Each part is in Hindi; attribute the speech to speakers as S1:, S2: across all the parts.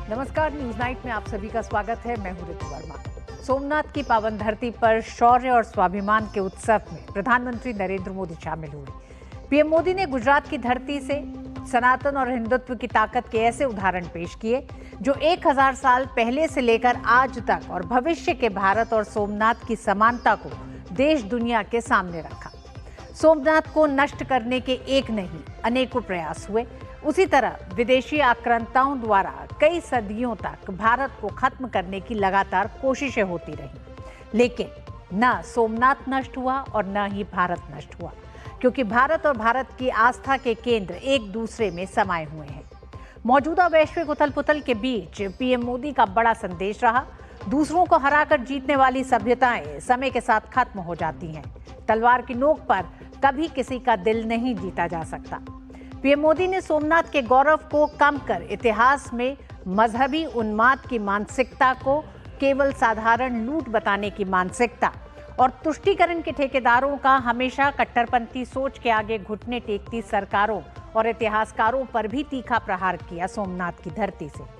S1: नमस्कार, न्यूज नाइट में आप सभी का स्वागत है। मैं हूं ऋतु वर्मा। सोमनाथ की पावन धरती पर शौर्य और स्वाभिमान के उत्सव में प्रधानमंत्री नरेंद्र मोदी शामिल हुए। पीएम मोदी ने गुजरात की धरती से सनातन और हिंदुत्व की ताकत के ऐसे उदाहरण पेश किए जो 1000 साल पहले से लेकर आज तक और भविष्य के भारत और सोमनाथ की समानता को देश दुनिया के सामने रखा। सोमनाथ को नष्ट करने के एक नहीं अनेकों प्रयास हुए। उसी तरह विदेशी आक्रांताओं द्वारा कई सदियों तक भारत को खत्म करने की लगातार कोशिशें होती रहीं, लेकिन न सोमनाथ नष्ट हुआ और न ही भारत नष्ट हुआ, क्योंकि भारत और भारत की आस्था के केंद्र एक दूसरे में समाये हुए हैं। मौजूदा वैश्विक उथल पुथल के बीच पीएम मोदी का बड़ा संदेश रहा, दूसरों को हराकर जीतने वाली सभ्यताएं समय के साथ खत्म हो जाती हैं। तलवार की नोक पर कभी किसी का दिल नहीं जीता जा सकता। पीएम मोदी ने सोमनाथ के गौरव को कम कर इतिहास में मजहबी उन्माद की मानसिकता को केवल साधारण लूट बताने की मानसिकता और तुष्टीकरण के ठेकेदारों का हमेशा कट्टरपंथी सोच के आगे घुटने टेकती सरकारों और इतिहासकारों पर भी तीखा प्रहार किया। सोमनाथ की धरती से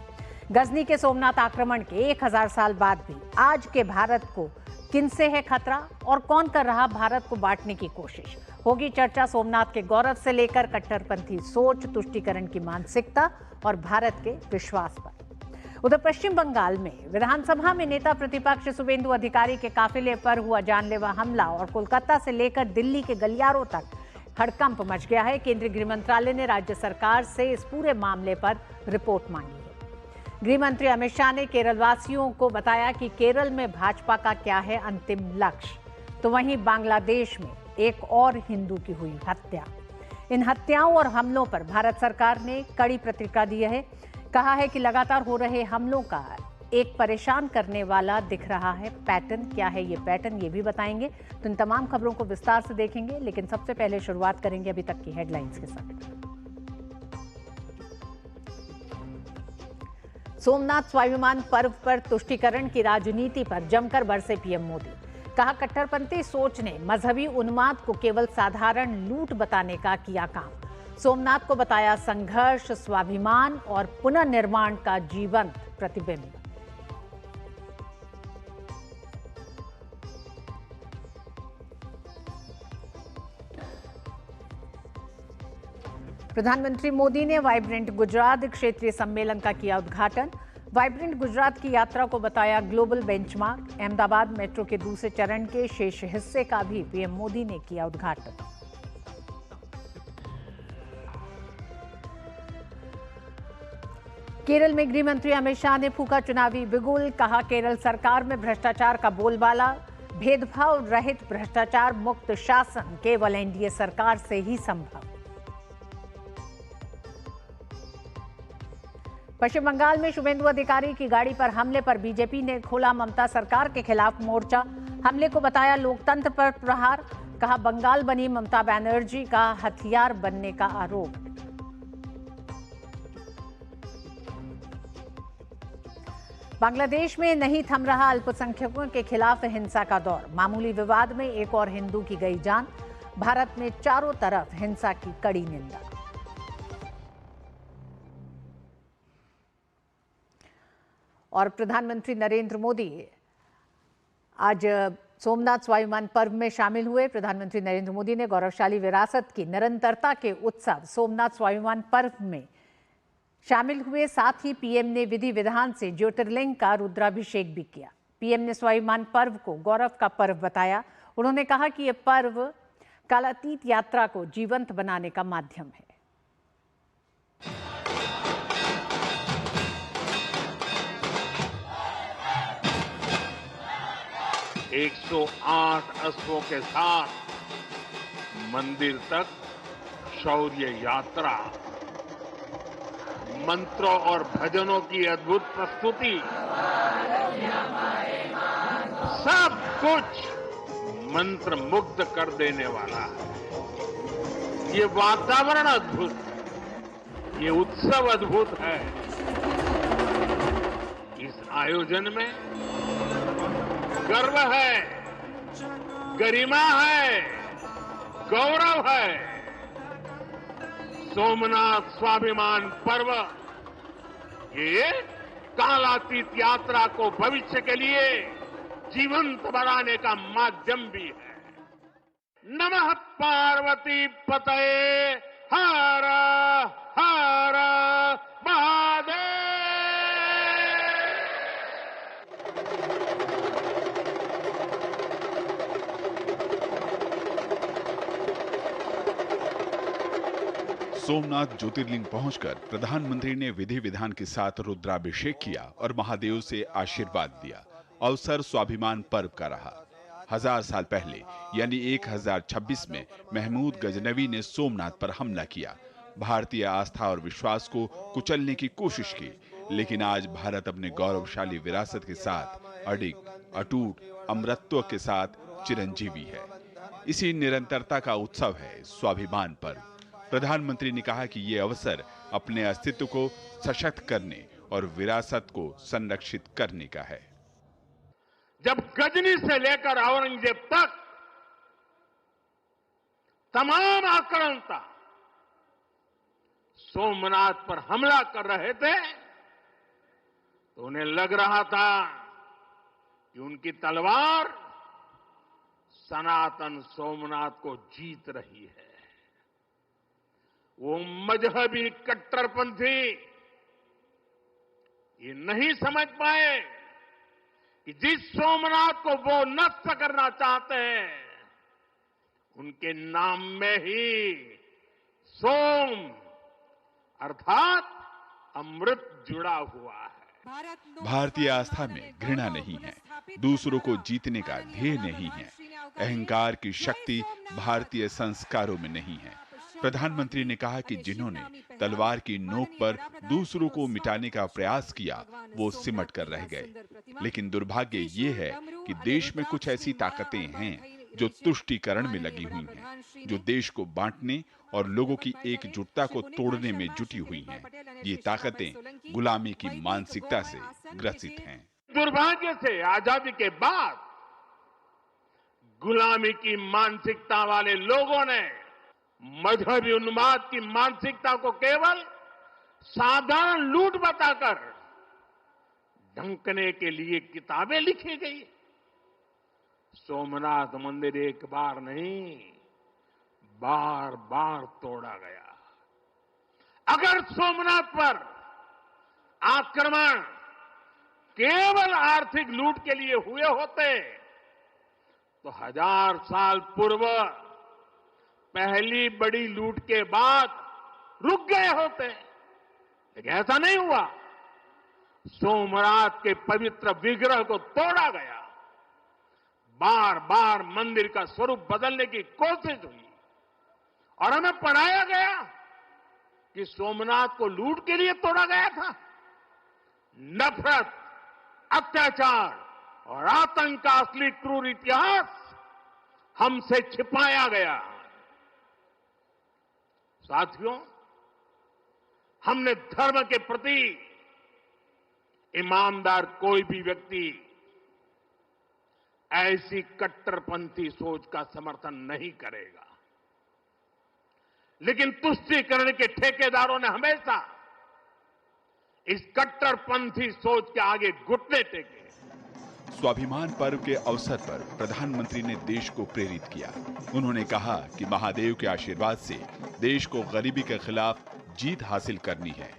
S1: गजनी के सोमनाथ आक्रमण के 1000 साल बाद भी आज के भारत को किनसे है खतरा और कौन कर रहा भारत को बांटने की कोशिश। होगी चर्चा सोमनाथ के गौरव से लेकर कट्टरपंथी सोच, तुष्टीकरण की मानसिकता और भारत के विश्वास पर। उधर पश्चिम बंगाल में विधानसभा में नेता प्रतिपक्ष शुभेंदु अधिकारी के काफिले पर हुआ जानलेवा हमला और कोलकाता से लेकर दिल्ली के गलियारों तक हड़कंप मच गया है। केंद्रीय गृह मंत्रालय ने राज्य सरकार से इस पूरे मामले पर रिपोर्ट मांगी है। गृह मंत्री अमित शाह ने केरल वासियों को बताया कि केरल में भाजपा का क्या है अंतिम लक्ष्य, तो वहीं बांग्लादेश में एक और हिंदू की हुई हत्या। इन हत्याओं और हमलों पर भारत सरकार ने कड़ी प्रतिक्रिया दी है। कहा है कि लगातार हो रहे हमलों का एक परेशान करने वाला दिख रहा है पैटर्न। क्या है ये पैटर्न, ये भी बताएंगे। तो इन तमाम खबरों को विस्तार से देखेंगे, लेकिन सबसे पहले शुरुआत करेंगे अभी तक की हेडलाइंस के साथ। सोमनाथ स्वाभिमान पर्व पर तुष्टीकरण की राजनीति पर जमकर बरसे पीएम मोदी। कहा, कट्टरपंथी सोच ने मजहबी उन्माद को केवल साधारण लूट बताने का किया काम। सोमनाथ को बताया संघर्ष, स्वाभिमान और पुनर्निर्माण का जीवंत प्रतिबिंब। प्रधानमंत्री मोदी ने वाइब्रेंट गुजरात क्षेत्रीय सम्मेलन का किया उद्घाटन। वाइब्रेंट गुजरात की यात्रा को बताया ग्लोबल बेंचमार्क। अहमदाबाद मेट्रो के दूसरे चरण के शेष हिस्से का भी पीएम मोदी ने किया उद्घाटन। केरल में गृह मंत्री अमित शाह ने फूंका चुनावी बिगुल। कहा, केरल सरकार में भ्रष्टाचार का बोलबाला। भेदभाव रहित भ्रष्टाचार मुक्त शासन केवल एनडीए सरकार से ही संभव। पश्चिम बंगाल में शुभेंदु अधिकारी की गाड़ी पर हमले पर बीजेपी ने खोला ममता सरकार के खिलाफ मोर्चा। हमले को बताया लोकतंत्र पर प्रहार। कहा, बंगाल बनी ममता बनर्जी का हथियार बनने का आरोप। बांग्लादेश में नहीं थम रहा अल्पसंख्यकों के खिलाफ हिंसा का दौर। मामूली विवाद में एक और हिंदू की गई जान। भारत में चारों तरफ हिंसा की कड़ी निंदा। और प्रधानमंत्री नरेंद्र मोदी आज सोमनाथ स्वाभिमान पर्व में शामिल हुए। प्रधानमंत्री नरेंद्र मोदी ने गौरवशाली विरासत की निरंतरता के उत्सव सोमनाथ स्वाभिमान पर्व में शामिल हुए। साथ ही पीएम ने विधि विधान से ज्योतिर्लिंग का रुद्राभिषेक भी किया। पीएम ने स्वाभिमान पर्व को गौरव का पर्व बताया। उन्होंने कहा कि यह पर्व कालातीत यात्रा को जीवंत बनाने का माध्यम है।
S2: 108 अश्वों के साथ मंदिर तक शौर्य यात्रा, मंत्रों और भजनों की अद्भुत प्रस्तुति, सब कुछ मंत्र मुग्ध कर देने वाला है। ये वातावरण अद्भुत है, ये उत्सव अद्भुत है। इस आयोजन में गर्व है, गरिमा है, गौरव है। सोमनाथ स्वाभिमान पर्व ये कालातीत यात्रा को भविष्य के लिए जीवंत बनाने का माध्यम भी है। नमः पार्वती पतये हर हर महादेव।
S3: सोमनाथ ज्योतिर्लिंग पहुंचकर प्रधानमंत्री ने विधि विधान के साथ रुद्राभिषेक किया और महादेव से आशीर्वाद दिया। अवसर स्वाभिमान पर्व का रहा। 1000 साल पहले यानी 1026 में महमूद गजनवी ने सोमनाथ पर हमला किया, भारतीय आस्था और विश्वास को कुचलने की कोशिश की। लेकिन आज भारत अपने गौरवशाली विरासत के साथ अडिग, अटूट अमरत्व के साथ चिरंजीवी है। इसी निरंतरता का उत्सव है स्वाभिमान पर्व। प्रधानमंत्री ने कहा कि ये अवसर अपने अस्तित्व को सशक्त करने और विरासत को संरक्षित करने का है।
S2: जब गजनी से लेकर औरंगजेब तक तमाम आक्रांता सोमनाथ पर हमला कर रहे थे तो उन्हें लग रहा था कि उनकी तलवार सनातन सोमनाथ को जीत रही है। वो मजहबी कट्टरपंथी ये नहीं समझ पाए कि जिस सोमनाथ को वो नष्ट करना चाहते हैं उनके नाम में ही सोम अर्थात अमृत जुड़ा हुआ है।
S3: भारतीय आस्था में घृणा नहीं है, दूसरों को जीतने का ध्येय नहीं है, अहंकार की शक्ति भारतीय संस्कारों में नहीं है। प्रधानमंत्री ने कहा कि जिन्होंने तलवार की नोक पर दूसरों को मिटाने का प्रयास किया वो सिमट कर रह गए। लेकिन दुर्भाग्य ये है कि देश में कुछ ऐसी ताकतें हैं जो तुष्टीकरण में लगी हुई हैं, जो देश को बांटने और लोगों की एकजुटता को तोड़ने में जुटी हुई हैं। ये ताकतें गुलामी की मानसिकता से ग्रसित हैं।
S2: दुर्भाग्य से आजादी के बाद गुलामी की मानसिकता वाले लोगों ने मजहबी उन्माद की मानसिकता को केवल साधारण लूट बताकर ढंकने के लिए किताबें लिखी गई। सोमनाथ मंदिर एक बार नहीं बार बार तोड़ा गया। अगर सोमनाथ पर आक्रमण केवल आर्थिक लूट के लिए हुए होते तो 1000 साल पूर्व पहली बड़ी लूट के बाद रुक गए होते, लेकिन ऐसा नहीं हुआ। सोमनाथ के पवित्र विग्रह को तोड़ा गया, बार बार मंदिर का स्वरूप बदलने की कोशिश हुई और हमें पढ़ाया गया कि सोमनाथ को लूट के लिए तोड़ा गया था। नफरत, अत्याचार और आतंक का असली क्रूर इतिहास हमसे छिपाया गया। साथियों, हमने धर्म के प्रति ईमानदार कोई भी व्यक्ति ऐसी कट्टरपंथी सोच का समर्थन नहीं करेगा, लेकिन तुष्टीकरण के ठेकेदारों ने हमेशा इस कट्टरपंथी सोच के आगे घुटने टेके।
S3: स्वाभिमान पर्व के अवसर पर प्रधानमंत्री ने देश को प्रेरित किया। उन्होंने कहा कि महादेव के आशीर्वाद से देश को गरीबी के खिलाफ जीत हासिल करनी है।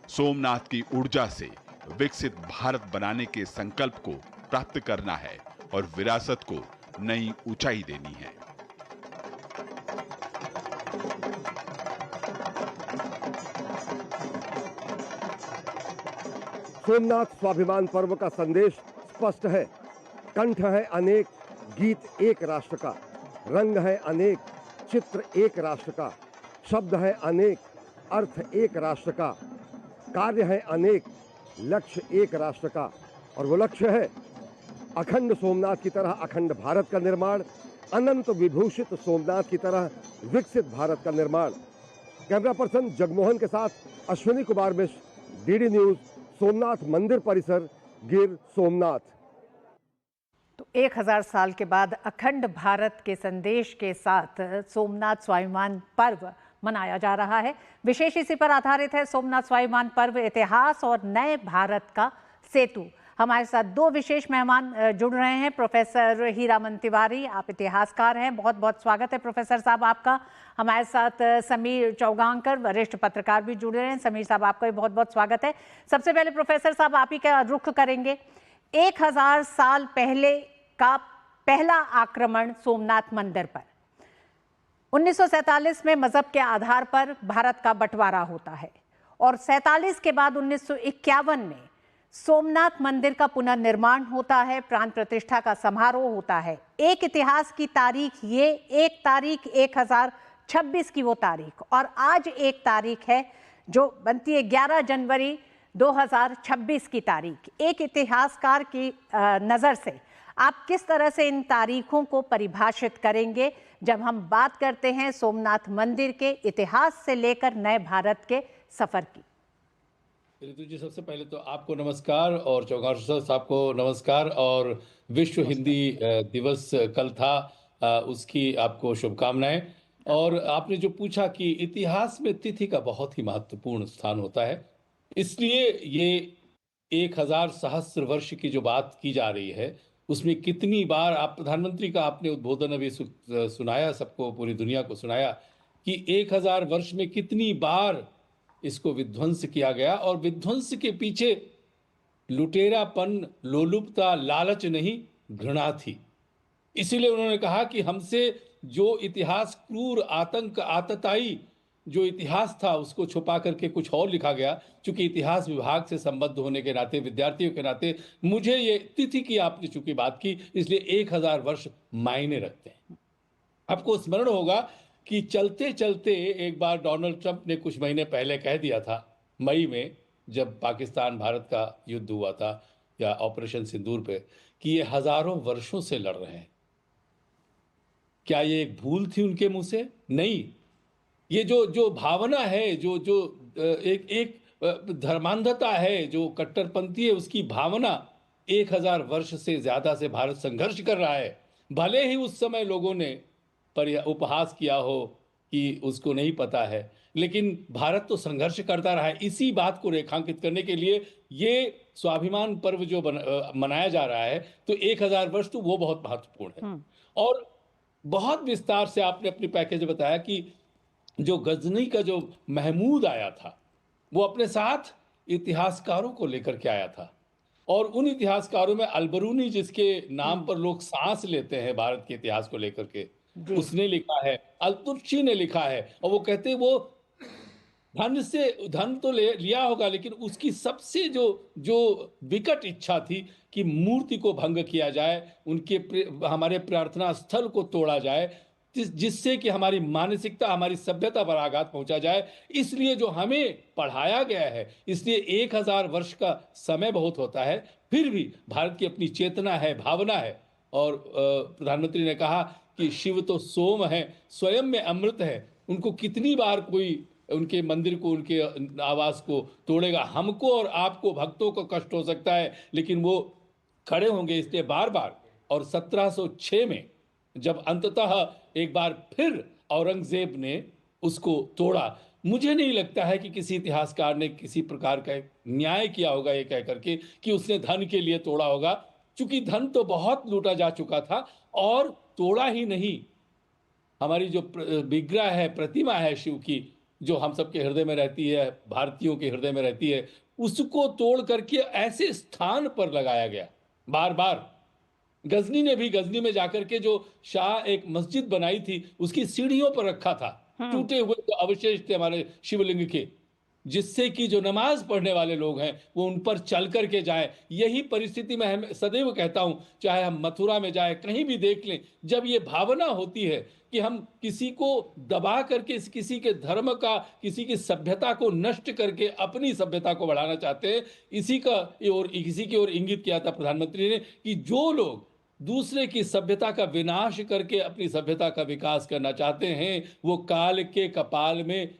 S3: सोमनाथ की ऊर्जा से विकसित भारत बनाने के संकल्प को प्राप्त करना है और विरासत को नई ऊंचाई देनी है।
S4: सोमनाथ स्वाभिमान पर्व का संदेश स्पष्ट है। कंठ है अनेक, गीत एक राष्ट्र का, रंग है अनेक, चित्र एक राष्ट्र का, शब्द है अनेक, अर्थ एक राष्ट्र का, कार्य है अनेक, लक्ष्य एक राष्ट्र का। और वो लक्ष्य है अखंड सोमनाथ की तरह अखंड भारत का निर्माण, अनंत विभूषित सोमनाथ की तरह विकसित भारत का निर्माण। कैमरा पर्सन जगमोहन के साथ अश्विनी कुमार मिश्र, डीडी न्यूज, सोमनाथ मंदिर परिसर, गिर सोमनाथ।
S1: तो 1000 साल के बाद अखंड भारत के संदेश के साथ सोमनाथ स्वाभिमान पर्व मनाया जा रहा है। विशेष इसी पर आधारित है सोमनाथ स्वाभिमान पर्व, इतिहास और नए भारत का सेतु। हमारे साथ दो विशेष मेहमान जुड़ रहे हैं। प्रोफेसर हीरामन तिवारी, आप इतिहासकार हैं, बहुत बहुत स्वागत है प्रोफेसर साहब आपका। हमारे साथ समीर चौगांकर, वरिष्ठ पत्रकार भी जुड़ रहे हैं। समीर साहब आपका भी बहुत बहुत स्वागत है। सबसे पहले प्रोफेसर साहब आप ही का रुख करेंगे। 1000 साल पहले का पहला आक्रमण सोमनाथ मंदिर पर, 1947 में मजहब के आधार पर भारत का बंटवारा होता है और 47 के बाद 1951 में सोमनाथ मंदिर का पुनर्निर्माण होता है, प्राण प्रतिष्ठा का समारोह होता है। एक इतिहास की तारीख ये, एक तारीख 1026 की वो तारीख, और आज एक तारीख है जो बनती है 11 जनवरी 2026 की तारीख। एक इतिहासकार की नज़र से आप किस तरह से इन तारीखों को परिभाषित करेंगे जब हम बात करते हैं सोमनाथ मंदिर के इतिहास से लेकर नए भारत के सफर की?
S5: रितु जी, सबसे पहले तो आपको नमस्कार और चौगांकर साहब को नमस्कार, और विश्व हिंदी दिवस कल था, उसकी आपको शुभकामनाएं। और आपने जो पूछा कि इतिहास में तिथि का बहुत ही महत्वपूर्ण स्थान होता है, इसलिए ये 1000 सहस्त्र वर्ष की जो बात की जा रही है उसमें कितनी बार आप प्रधानमंत्री का आपने उद्बोधन अभी सुनाया, सबको, पूरी दुनिया को सुनाया कि 1000 वर्ष में कितनी बार इसको विध्वंस किया गया, और विध्वंस के पीछे लुटेरापन, लोलुपता, लालच नहीं, घृणा थी। इसीलिए उन्होंने कहा कि हमसे जो इतिहास, क्रूर आतंक, आतताई जो इतिहास था उसको छुपा करके कुछ और लिखा गया। चूंकि इतिहास विभाग से संबद्ध होने के नाते, विद्यार्थियों के नाते, मुझे ये तिथि की आपने चूंकि बात की, इसलिए 1000 वर्ष मायने रखते हैं। आपको स्मरण होगा कि चलते चलते एक बार डोनाल्ड ट्रंप ने कुछ महीने पहले कह दिया था, मई में, जब पाकिस्तान भारत का युद्ध हुआ था या ऑपरेशन सिंदूर पे, कि ये हजारों वर्षों से लड़ रहे हैं। क्या ये एक भूल थी उनके मुंह से? नहीं। ये जो भावना है, जो एक धर्मांधता है, जो कट्टरपंथी है, उसकी भावना 1000 वर्ष से ज्यादा से भारत संघर्ष कर रहा है। भले ही उस समय लोगों ने उपहास किया हो कि उसको नहीं पता है, लेकिन भारत तो संघर्ष करता रहा है। इसी बात को रेखांकित करने के लिए ये स्वाभिमान पर्व जो मनाया जा रहा है, तो 1000 वर्ष तो वो बहुत महत्वपूर्ण है। और बहुत विस्तार से आपने अपनी पैकेज में बताया कि जो गजनी का जो महमूद आया था, वो अपने साथ इतिहासकारों को लेकर के आया था, और उन इतिहासकारों में अलबरूनी, जिसके नाम पर लोग सांस लेते हैं भारत के इतिहास को लेकर के, उसने लिखा है, अल-तुर्शी ने लिखा है, और वो कहते हैं वो धन तो लिया होगा, लेकिन उसकी सबसे जो विकट इच्छा थी कि मूर्ति को भंग किया जाए, हमारे प्रार्थना स्थल को तोड़ा जाए, जिससे कि हमारी मानसिकता, हमारी सभ्यता पर आघात पहुंचा जाए। इसलिए जो हमें पढ़ाया गया है, इसलिए 1000 वर्ष का समय बहुत होता है, फिर भी भारत की अपनी चेतना है, भावना है। और प्रधानमंत्री ने कहा कि शिव तो सोम है, स्वयं में अमृत है, उनको कितनी बार कोई उनके मंदिर को, उनके आवास को तोड़ेगा? हमको और आपको, भक्तों को कष्ट हो सकता है, लेकिन वो खड़े होंगे इसलिए बार बार। और 1706 में जब अंततः एक बार फिर औरंगजेब ने उसको तोड़ा, मुझे नहीं लगता है कि किसी इतिहासकार ने किसी प्रकार का न्याय किया होगा ये कह करके कि उसने धन के लिए तोड़ा होगा, क्योंकि धन तो बहुत लूटा जा चुका था। और तोड़ा ही नहीं, हमारी जो विग्रह है, प्रतिमा है शिव की, जो हम सबके हृदय में रहती है, भारतीयों के हृदय में रहती है, उसको तोड़ करके ऐसे स्थान पर लगाया गया बार बार। गजनी ने भी, गजनी में जाकर के जो शाह एक मस्जिद बनाई थी, उसकी सीढ़ियों पर रखा था टूटे हुए जो अवशेष थे हमारे शिवलिंग के, जिससे कि जो नमाज पढ़ने वाले लोग हैं वो उन पर चल करके जाएं। यही परिस्थिति में मैं सदैव कहता हूं, चाहे हम मथुरा में जाएं, कहीं भी देख लें, जब ये भावना होती है कि हम किसी को दबा करके, किसी के धर्म का, किसी की सभ्यता को नष्ट करके अपनी सभ्यता को बढ़ाना चाहते हैं, इसी की ओर इंगित किया था प्रधानमंत्री ने कि जो लोग दूसरे की सभ्यता का विनाश करके अपनी सभ्यता का विकास करना चाहते हैं, वो काल के कपाल में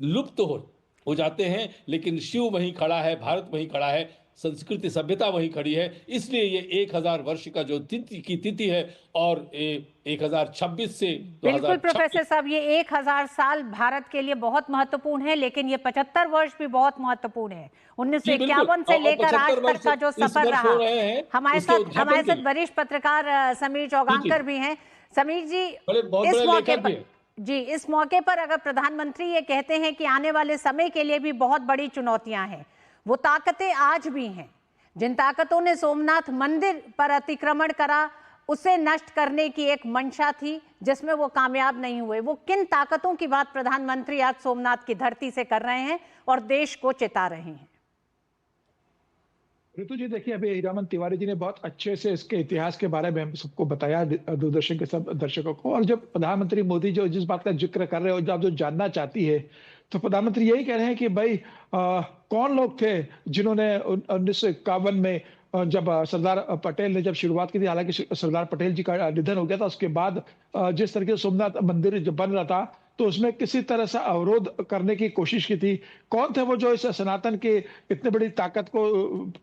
S5: लुप्त हो हो जाते हैं, लेकिन शिव वहीं खड़ा है, भारत वहीं खड़ा है, संस्कृति सभ्यता वहीं खड़ी है। इसलिए ये 1000 वर्ष का जो तिथि है और 1026 से
S1: बिल्कुल
S5: 2026
S1: प्रोफेसर साहब, ये 1000 साल भारत के लिए बहुत महत्वपूर्ण है, लेकिन ये 75 वर्ष भी बहुत महत्वपूर्ण है।
S5: जी बिल्कुल।
S1: 1951 से
S5: और
S1: लेकर आज
S5: 75
S1: तक
S5: वर्ष
S1: का जो
S5: इस
S1: सफर
S5: वर्ष
S1: रहा,
S5: हो रहे हैं,
S1: हमारे
S5: उसके उद्घाटन के
S1: साथ
S5: लिए।
S1: वरिष्ठ पत्रकार समीर चौगांकर भी हैं। समीर जी,
S5: बहुत
S1: इस
S5: बड़े
S1: मौके
S5: लेखक भी
S1: पर
S5: हैं।
S1: जी, इस मौके पर अगर प्रधानमंत्री ये कहते हैं कि आने वाले समय के लिए भी बहुत बड़ी चुनौतियां हैं, वो ताकतें आज भी हैं जिन ताकतों ने सोमनाथ मंदिर पर अतिक्रमण करा, उसे नष्ट करने की एक मंशा थी जिसमें वो कामयाब नहीं हुए। वो किन ताकतों की बात प्रधानमंत्री आज सोमनाथ की धरती से कर रहे हैं और देश को चेता रहे हैं?
S6: ऋतु जी, देखिए, अभी हीरामन तिवारी जी ने बहुत अच्छे से इसके इतिहास के बारे में हम सबको बताया, दूरदर्शन के सब दर्शकों को। और जब प्रधानमंत्री मोदी जो जिस बात का जिक्र कर रहे हो, जब जो जानना चाहती है, तो प्रधानमंत्री यही कह रहे हैं कि भाई कौन लोग थे जिन्होंने 1951 में जब सरदार पटेल ने जब शुरुआत की थी, हालांकि सरदार पटेल जी का निधन हो गया था, उसके बाद जिस तरीके से सोमनाथ मंदिर जब बन रहा था, तो उसमें किसी तरह से अवरोध करने की कोशिश की थी। कौन थे वो जो इस सनातन के इतने बड़ी ताकत को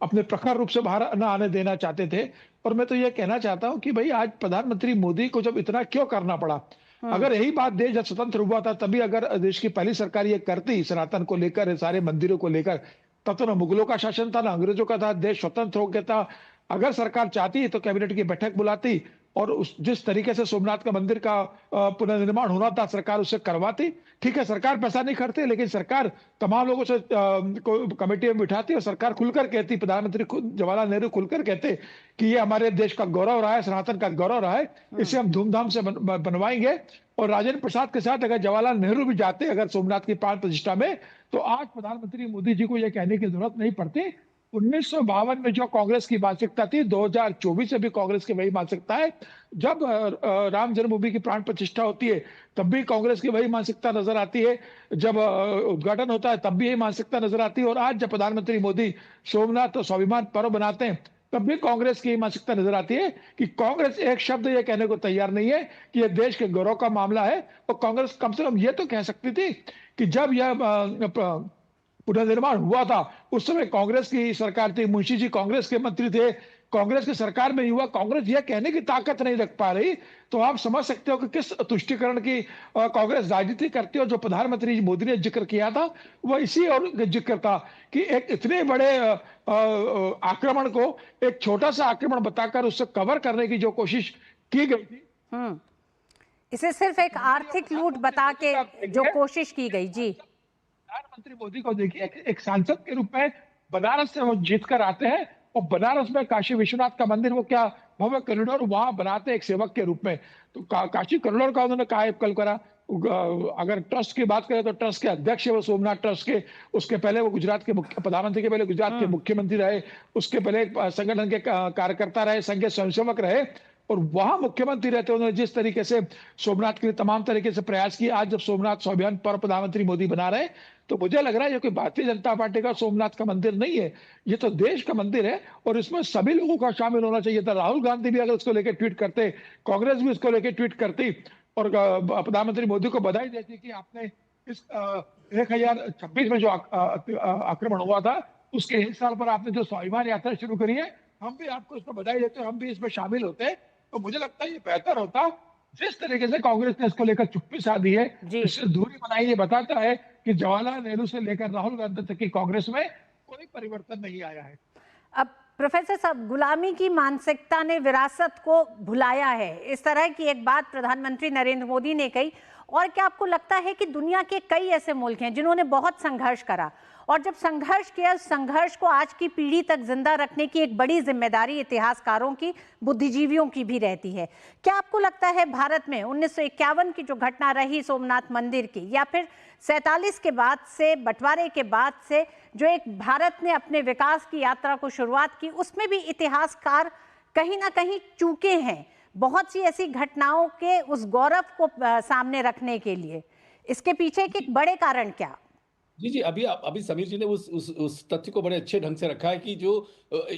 S6: अपने प्रखर रूप से बाहर न आने देना चाहते थे? और मैं तो ये कहना चाहता हूं कि भाई आज प्रधानमंत्री मोदी को जब इतना क्यों करना पड़ा? अगर यही बात देश जब स्वतंत्र हुआ था तभी अगर देश की पहली सरकार ये करती सनातन को लेकर, सारे मंदिरों को लेकर, तब तो ना मुगलों का शासन था ना अंग्रेजों का था, देश स्वतंत्र हो गया था। अगर सरकार चाहती तो कैबिनेट की बैठक बुलाती और उस जिस तरीके से सोमनाथ का मंदिर का पुनर्निर्माण होना था, सरकार उसे करवाती। ठीक है, सरकार पैसा नहीं खर्चती, लेकिन सरकार तमाम लोगों से कमेटी में बिठाती और सरकार खुलकर कहती, प्रधानमंत्री जवाहरलाल नेहरू खुलकर कहते कि ये हमारे देश का गौरव रहा है, सनातन का गौरव रहा है, इसे हम धूमधाम से बनवाएंगे। और राजेंद्र प्रसाद के साथ अगर जवाहरलाल नेहरू भी जाते अगर सोमनाथ की प्राण प्रतिष्ठा में, तो आज प्रधानमंत्री मोदी जी को यह कहने की जरूरत नहीं पड़ती। 1952 में जो कांग्रेस की मानसिकता थी, 2024 में भी कांग्रेस की वही मानसिकता है। जब राम जन्मभूमि की प्राण प्रतिष्ठा होती है तब भी कांग्रेस की वही मानसिकता नजर आती है, जब उद्घाटन होता है तब भी यही मानसिकता नजर आती है, और आज जब प्रधानमंत्री मोदी सोमनाथ स्वाभिमान पर्व बनाते हैं तब भी कांग्रेस की मानसिकता नजर आती है कि कांग्रेस एक शब्द ये कहने को तैयार नहीं है कि यह देश के गौरव का मामला है। और कांग्रेस कम से कम ये तो कह सकती थी कि जब यह पुनर्निर्माण हुआ था उस समय कांग्रेस की सरकार थी, मुंशी जी कांग्रेस के मंत्री थे, कांग्रेस की सरकार में हुआ, कांग्रेस यह कहने की ताकत नहीं रख पा रही, तो आप समझ सकते हो कि किस तुष्टिकरण की कांग्रेस राजनीति करती है। और जो प्रधानमंत्री मोदी ने जिक्र किया था वो इसी और जिक्र था कि एक इतने बड़े आक्रमण को एक छोटा सा आक्रमण बताकर उससे कवर करने की जो कोशिश की गई थी,
S1: इसे सिर्फ एक आर्थिक लूट बता के जो कोशिश की गई। जी,
S6: प्रधानमंत्री मोदी को देखिए, एक सांसद के रूप में बनारस से वो जीत कर आते हैं और बनारस में काशी विश्वनाथ का मंदिर वो क्या भव्य कॉरिडोर वहां बनाते हैं एक सेवक के रूप में। तो काशी कॉरिडोर का उन्होंने कहा कल करा। अगर ट्रस्ट की बात करें तो ट्रस्ट के अध्यक्ष है वो सोमनाथ ट्रस्ट के। उसके पहले वो गुजरात के प्रधानमंत्री के पहले गुजरात के मुख्यमंत्री रहे, उसके पहले संगठन के कार्यकर्ता रहे, संघ के स्वयंसेवक रहे, और वहां मुख्यमंत्री रहते उन्होंने जिस तरीके से सोमनाथ के लिए तमाम तरीके से प्रयास किए। आज जब सोमनाथ स्वाभिमान पर प्रधानमंत्री मोदी बना रहे तो मुझे लग रहा है ये कोई भारतीय जनता पार्टी का सोमनाथ का मंदिर नहीं है, ये तो देश का मंदिर है और इसमें सभी लोगों का शामिल होना चाहिए था। राहुल गांधी भी अगर उसको लेकर ट्वीट करते, कांग्रेस भी उसको लेकर ट्वीट करती और प्रधानमंत्री मोदी को बधाई देती कि आपने इस 1026 में जो आक्रमण हुआ था उसके 1 साल पर आपने जो स्वाभिमान यात्रा शुरू करी है, हम भी आपको इसमें बधाई देते हैं, हम भी इसमें शामिल होते हैं। तो मुझे लगता है ये बेहतर होता। जिस तरीके से कांग्रेस ने इसको लेकर चुप्पी साधी है, इससे दूरी बनाई, ये बताता है कि जवाहरलाल नेहरू से लेकर राहुल गांधी तक की कांग्रेस में कोई परिवर्तन नहीं आया है।
S1: अब प्रोफेसर साहब, गुलामी की मानसिकता ने विरासत को भुलाया है, इस तरह की एक बात प्रधानमंत्री नरेंद्र मोदी ने कही। और क्या आपको लगता है कि दुनिया के कई ऐसे मुल्क हैं जिन्होंने बहुत संघर्ष करा और जब संघर्ष किया, संघर्ष को आज की पीढ़ी तक जिंदा रखने की एक बड़ी जिम्मेदारी इतिहासकारों की, बुद्धिजीवियों की भी रहती है। क्या आपको लगता है भारत में 1951 की जो घटना रही सोमनाथ मंदिर की, या फिर 47 के बाद से, बंटवारे के बाद से जो एक भारत ने अपने विकास की यात्रा को शुरुआत की, उसमें भी इतिहासकार कहीं ना कहीं चूके हैं बहुत सी ऐसी घटनाओं के उस गौरव को सामने रखने के लिए? इसके पीछे के बड़े कारण क्या?
S5: जी, अभी समीर जी ने उस तथ्य को बड़े अच्छे ढंग से रखा है कि जो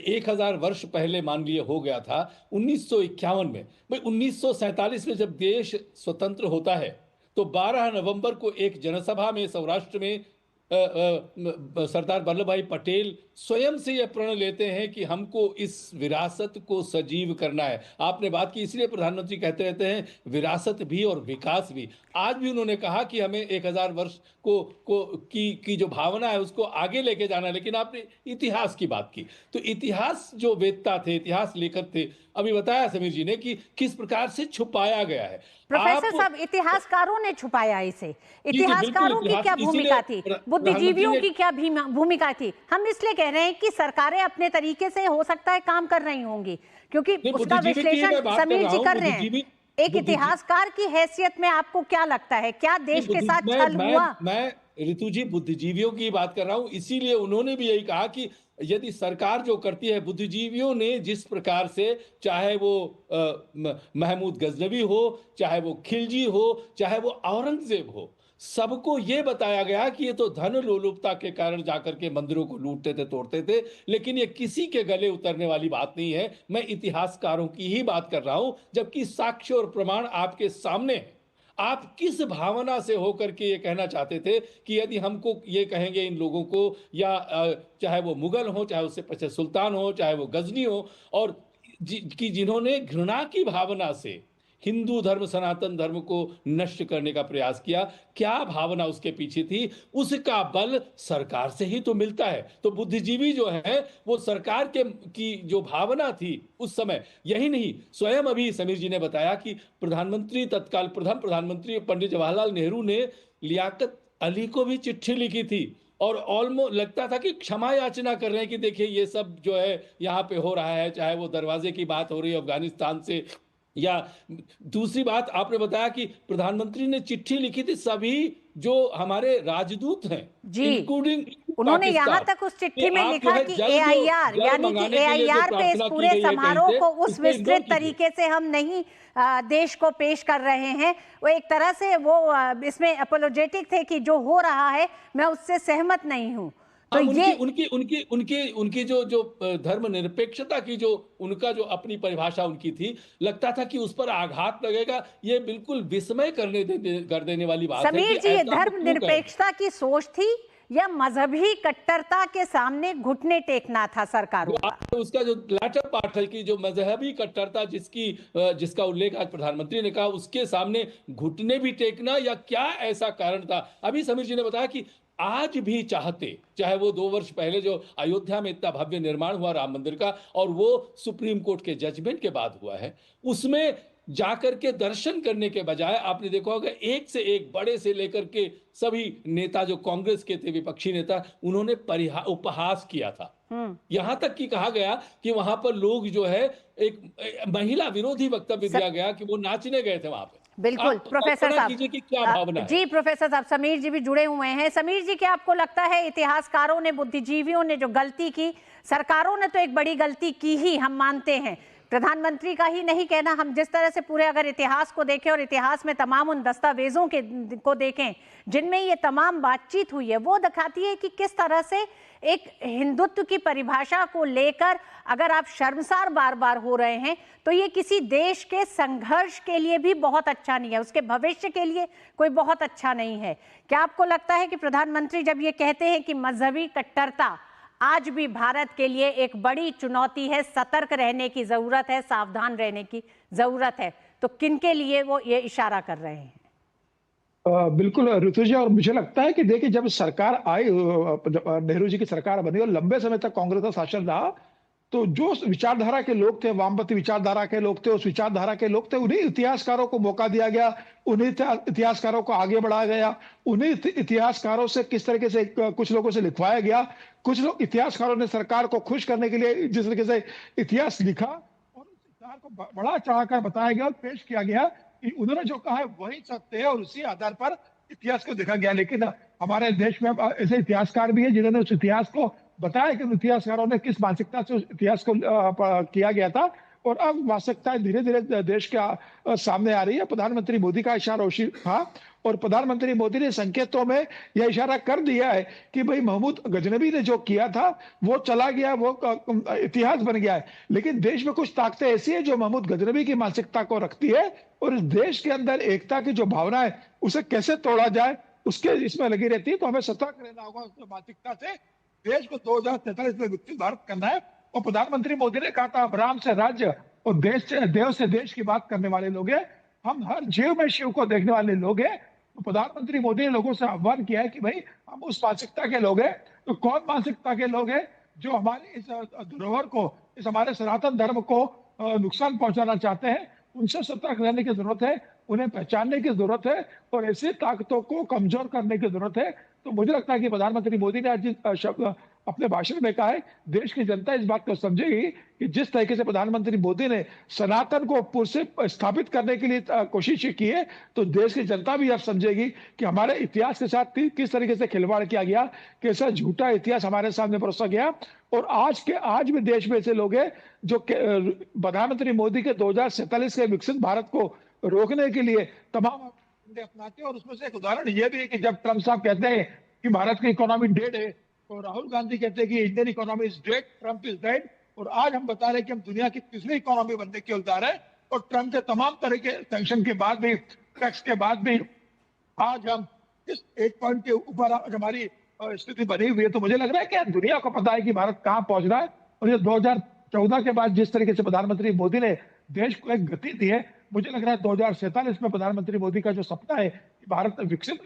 S5: 1000 वर्ष पहले मान लिए हो गया था 1951 में। भाई 1947 में जब देश स्वतंत्र होता है तो 12 नवंबर को एक जनसभा में सौराष्ट्र में सरदार वल्लभ भाई पटेल स्वयं से यह प्रण लेते हैं कि हमको इस विरासत को सजीव करना है। आपने बात की, इसलिए प्रधानमंत्री कहते रहते हैं विरासत भी और विकास भी। आज भी उन्होंने कहा कि हमें 1000 वर्ष की जो भावना है उसको आगे लेके जाना है। लेकिन आपने इतिहास की बात की, तो इतिहास जो वेदता थे, इतिहास लेखक थे, अभी बताया समीर जी ने कि किस प्रकार से छुपाया गया है।
S1: प्रोफेसर साहब, इतिहासकारों ने छुपाया इसे, इतिहासकारों की क्या भूमिका थी, बुद्धिजीवियों की क्या भूमिका थी? हम इसलिए कह रहे हैं कि सरकारें अपने तरीके से हो सकता है काम कर रही होंगी, क्योंकि उसका विश्लेषण समीर जी कर रहे हैं। एक इतिहासकार की हैसियत में आपको क्या लगता है, क्या देश के साथ छल हुआ?
S5: मैं ऋतु जी बुद्धिजीवियों की बात कर रहा हूं, इसीलिए उन्होंने भी यही कहा कि यदि सरकार जो करती है, बुद्धिजीवियों ने जिस प्रकार से, चाहे वो महमूद गजनवी हो, चाहे वो खिलजी हो, चाहे वो औरंगजेब हो, सबको ये बताया गया कि ये तो धन लोलुपता के कारण जाकर के मंदिरों को लूटते थे, तोड़ते थे, लेकिन ये किसी के गले उतरने वाली बात नहीं है। मैं इतिहासकारों की ही बात कर रहा हूं, जबकि साक्ष्य और प्रमाण आपके सामने है। आप किस भावना से होकर के ये कहना चाहते थे कि यदि हमको ये कहेंगे इन लोगों को, या चाहे वो मुगल हो, चाहे उससे पहले सुल्तान हो, चाहे वो गजनी हो, और कि जिन्होंने घृणा की भावना से हिंदू धर्म, सनातन धर्म को नष्ट करने का प्रयास किया, क्या भावना उसके पीछे थी? उसका बल सरकार से ही तो मिलता है। तो बुद्धिजीवी जो है वो सरकार की जो भावना थी उस समय, यही नहीं, स्वयं अभी समीर जी ने बताया कि तत्काल प्रधानमंत्री पंडित जवाहरलाल नेहरू ने लियाकत अली को भी चिट्ठी लिखी थी, और ऑलमोस्ट लगता था कि क्षमा याचना कर रहे हैं कि देखिए ये सब जो है यहाँ पे हो रहा है, चाहे वो दरवाजे की बात हो रही है अफगानिस्तान से, या दूसरी बात आपने बताया कि प्रधानमंत्री ने चिट्ठी लिखी थी सभी जो हमारे राजदूत हैं, इंक्लूडिंग
S1: उन्होंने यहाँ तक उस चिट्ठी में लिखा कि एआईआर, यानी कि एआईआर पे इस पूरे समारोह को उस विस्तृत तरीके से हम नहीं देश को पेश कर रहे हैं। वो एक तरह से वो इसमें अपोलोजेटिक थे कि जो हो रहा है मैं उससे सहमत नहीं हूँ। तो ये
S5: उनकी जो धर्मनिरपेक्षता की जो उनका जो अपनी परिभाषा उनकी थी, लगता था कि उस पर आघात लगेगा। ये बिल्कुल विस्मय कर देने वाली बात है।
S1: समीर जी, ये धर्मनिरपेक्षता की सोच थी या मजहबी कट्टरता के सामने घुटने टेकना था सरकारों का?
S5: उसका जो लैटर पार्ट है कि जो मजहबी कट्टरता जिसका उल्लेख आज प्रधानमंत्री ने कहा, उसके सामने घुटने भी टेकना, या क्या ऐसा कारण था? अभी समीर जी ने बताया कि आज भी चाहते, चाहे वो 2 वर्ष पहले जो अयोध्या में इतना भव्य निर्माण हुआ राम मंदिर का, और वो सुप्रीम कोर्ट के जजमेंट के बाद हुआ है, उसमें जाकर के दर्शन करने के बजाय आपने देखा होगा एक से एक बड़े से लेकर के सभी नेता जो कांग्रेस के थे, विपक्षी नेता, उन्होंने उपहास किया था। यहां तक कि कहा गया कि वहां पर लोग जो है, एक महिला विरोधी वक्तव्य दिया गया कि वो नाचने गए थे वहां पे।
S1: बिल्कुल प्रोफेसर साहब,
S5: क्या भावना है?
S1: जी प्रोफेसर साहब, समीर जी भी जुड़े हुए हैं। समीर जी, क्या आपको लगता है इतिहासकारों ने, बुद्धिजीवियों ने जो गलती की, सरकारों ने तो एक बड़ी गलती की ही, हम मानते हैं, प्रधानमंत्री का ही नहीं कहना, हम जिस तरह से पूरे अगर इतिहास को देखें और इतिहास में तमाम उन दस्तावेजों को देखें जिनमें ये तमाम बातचीत हुई है, वो दिखाती है कि किस तरह से एक हिंदुत्व की परिभाषा को लेकर अगर आप शर्मसार बार बार हो रहे हैं तो ये किसी देश के संघर्ष के लिए भी बहुत अच्छा नहीं है, उसके भविष्य के लिए कोई बहुत अच्छा नहीं है। क्या आपको लगता है कि प्रधानमंत्री जब ये कहते हैं कि मजहबी कट्टरता आज भी भारत के लिए एक बड़ी चुनौती है, सतर्क रहने की जरूरत है, सावधान रहने की जरूरत है, तो किनके लिए वो ये इशारा कर रहे हैं?
S6: बिल्कुल ऋतु जी, और मुझे लगता है कि देखिए जब सरकार आई, नेहरू जी की सरकार बनी और लंबे समय तक कांग्रेस का शासन रहा, तो जो विचारधारा के लोग थे, वामपंथी विचारधारा के लोग थे, उस विचारधारा के लोग थे, उन्हीं इतिहासकारों को मौका दिया गया, उन्हीं इतिहासकारों को आगे बढ़ाया गया, उन्हीं इतिहासकारों से किस तरीके से कुछ लोगों से लिखवाया गया। कुछ लोग इतिहासकारों ने सरकार को खुश करने के लिए जिस तरीके से इतिहास लिखा और उस इतिहास को बड़ा चढ़ाकर बताया गया और पेश किया गया कि उन्होंने जो कहा है वही सत्य है और उसी आधार पर इतिहास को देखा गया। लेकिन हमारे देश में ऐसे इतिहासकार भी है जिन्होंने उस इतिहास को बताया कि इतिहासकारों ने किस मानसिकता से उस इतिहास को किया गया था, और अब वास्तविकता धीरे धीरे देश के सामने आ रही है। प्रधानमंत्री मोदी का इशारा उसी था, और प्रधानमंत्री मोदी ने संकेतों में यह इशारा कर दिया है कि भाई महमूद गजनबी ने जो किया था वो चला गया, वो इतिहास बन गया है। लेकिन देश में कुछ ताकतें ऐसी है जो महमूद गजनबी की मानसिकता को रखती है, और इस देश के अंदर एकता की जो भावना है उसे कैसे तोड़ा जाए उसके इसमें लगी रहती है। तो हमें सतर्क रहना होगा उस मानसिकता से। देश को 2043 में विकसित भारत करना है। और प्रधानमंत्री मोदी ने कहा था, हम राम से राज्य और देव से देश की बात करने वाले लोग हैं। हम हर जीव में शिव को देखने वाले लोग हैं। तो प्रधानमंत्री मोदी ने लोगों से आह्वान किया है कि भाई हम उस मानसिकता के लोग हैं। तो कौन मानसिकता के लोग हैं? जो हमारे इस धरोहर को, इस हमारे सनातन धर्म को नुकसान पहुंचाना चाहते हैं। उनसे सतर्क रहने की जरूरत है, उन्हें पहचानने की जरूरत है और ऐसी ताकतों को कमजोर करने की जरूरत है। तो मुझे लगता है कि प्रधानमंत्री मोदी ने आज अपने भाषण में कहा है, देश की जनता इस बात को समझेगी कि जिस तरीके से प्रधानमंत्री मोदी ने सनातन को पुर से स्थापित करने के लिए कोशिश की है, तो देश की जनता भी अब समझेगी कि हमारे इतिहास के साथ किस तरीके से खिलवाड़ किया गया, कैसा झूठा इतिहास हमारे सामने परोसा गया। और आज भी देश में ऐसे लोग हैं जो प्रधानमंत्री मोदी के 2047 के विकसित भारत को रोकने के लिए तमाम अपनाते हैं। और उसमें से एक उदाहरण ये भी है कि जब ट्रम्प साहब कहते हैं कि भारत की इकोनॉमी डेड है, तो राहुल गांधी कहते हैं कि Indian economy is dead, Trump is dead. और आज हम बता रहे हैं कि हम दुनिया की तीसरी इकोनॉमी बनने की ओर जा रहे हैं। और ट्रम्प के तमाम तरह के सैंक्शन के बाद भी, टैक्स के बाद भी आज हम इस एक पॉइंट के ऊपर हमारी स्थिति बनी हुई है। तो मुझे लग रहा है कि दुनिया को पता है कि भारत कहाँ पहुंच रहा है। और ये 2014 के बाद जिस तरीके से प्रधानमंत्री मोदी ने देश को एक गति दी है, मुझे लग रहा है 2047 में प्रधानमंत्री मोदी का जो सपना है कि भारत विकसित